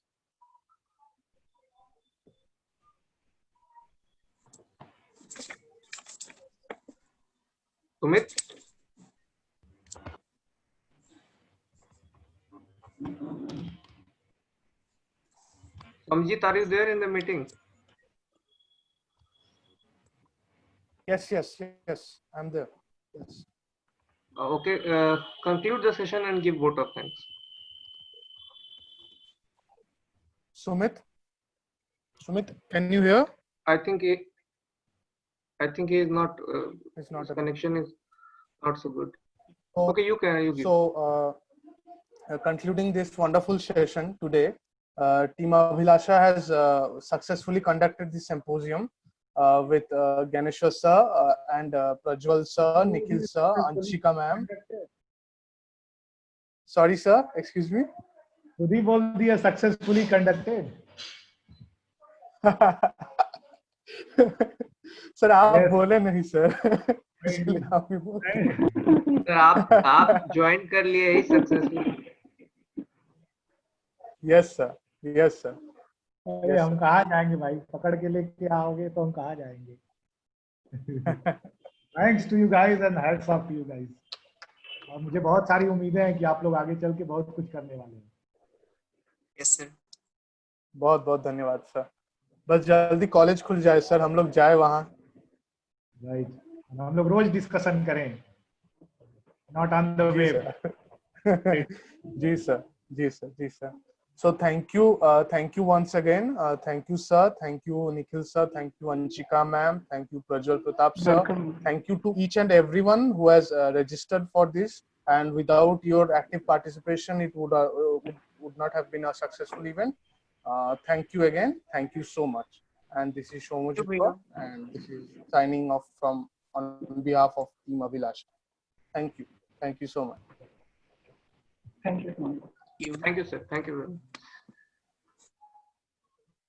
Sumit? Samjit, are you there in the meeting? Yes, I'm there. Yes. Okay, conclude the session and give vote of thanks. Sumit? Sumit, can you hear? I think he is not. It's not His a- connection is not so good. So, Okay, you give. So, concluding this wonderful session today, Team Abhilasha has successfully conducted the symposium with Ganeshwar sir and Prajwal sir, Nikhil sir, Anshika ma'am. Sorry, sir. Excuse me. खुद ही बोल दिया successfully conducted. Sir आप Yes. बोले नहीं sir. इसलिए आप ही बोल. Sir आप ज्वाइन कर लिए ही successful. Yes sir. Yes sir. अरे हम कहाँ जाएंगे भाई, पकड़ के लेके आओगे तो हम कहाँ जाएंगे. Thanks to you guys and hats off to you guys. और मुझे बहुत सारी उम्मीदें हैं कि आप लोग आगे चल के बहुत कुछ करने वाले हैं. Yes, sir. बहुत बहुत धन्यवाद सर. बस जल्दी कॉलेज खुल जाए सर, हम लोग जाए वहाँ. राइट. हम लोग रोज डिस्कशन करें. Not on the जी web. सर. जी सर. जी सर. जी sir. So thank you once again. Thank you sir. Thank you Nikhil sir. Thank you Anshika ma'am. Thank you Prajwal Pratap sir. Welcome. Thank you to each and everyone who has registered for this. And without your active participation, it would not have been a successful event. Thank you again. Thank you so much. And this is Shomu Jitwa, and this is signing off on behalf of Team Abhilasha. Thank you. Thank you so much. Thank you so much. Thank you, sir. Thank you.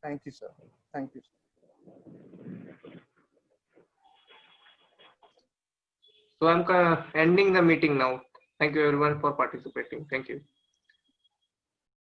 Thank you, sir. Thank you. So I'm ending the meeting now. Thank you everyone for participating. Thank you.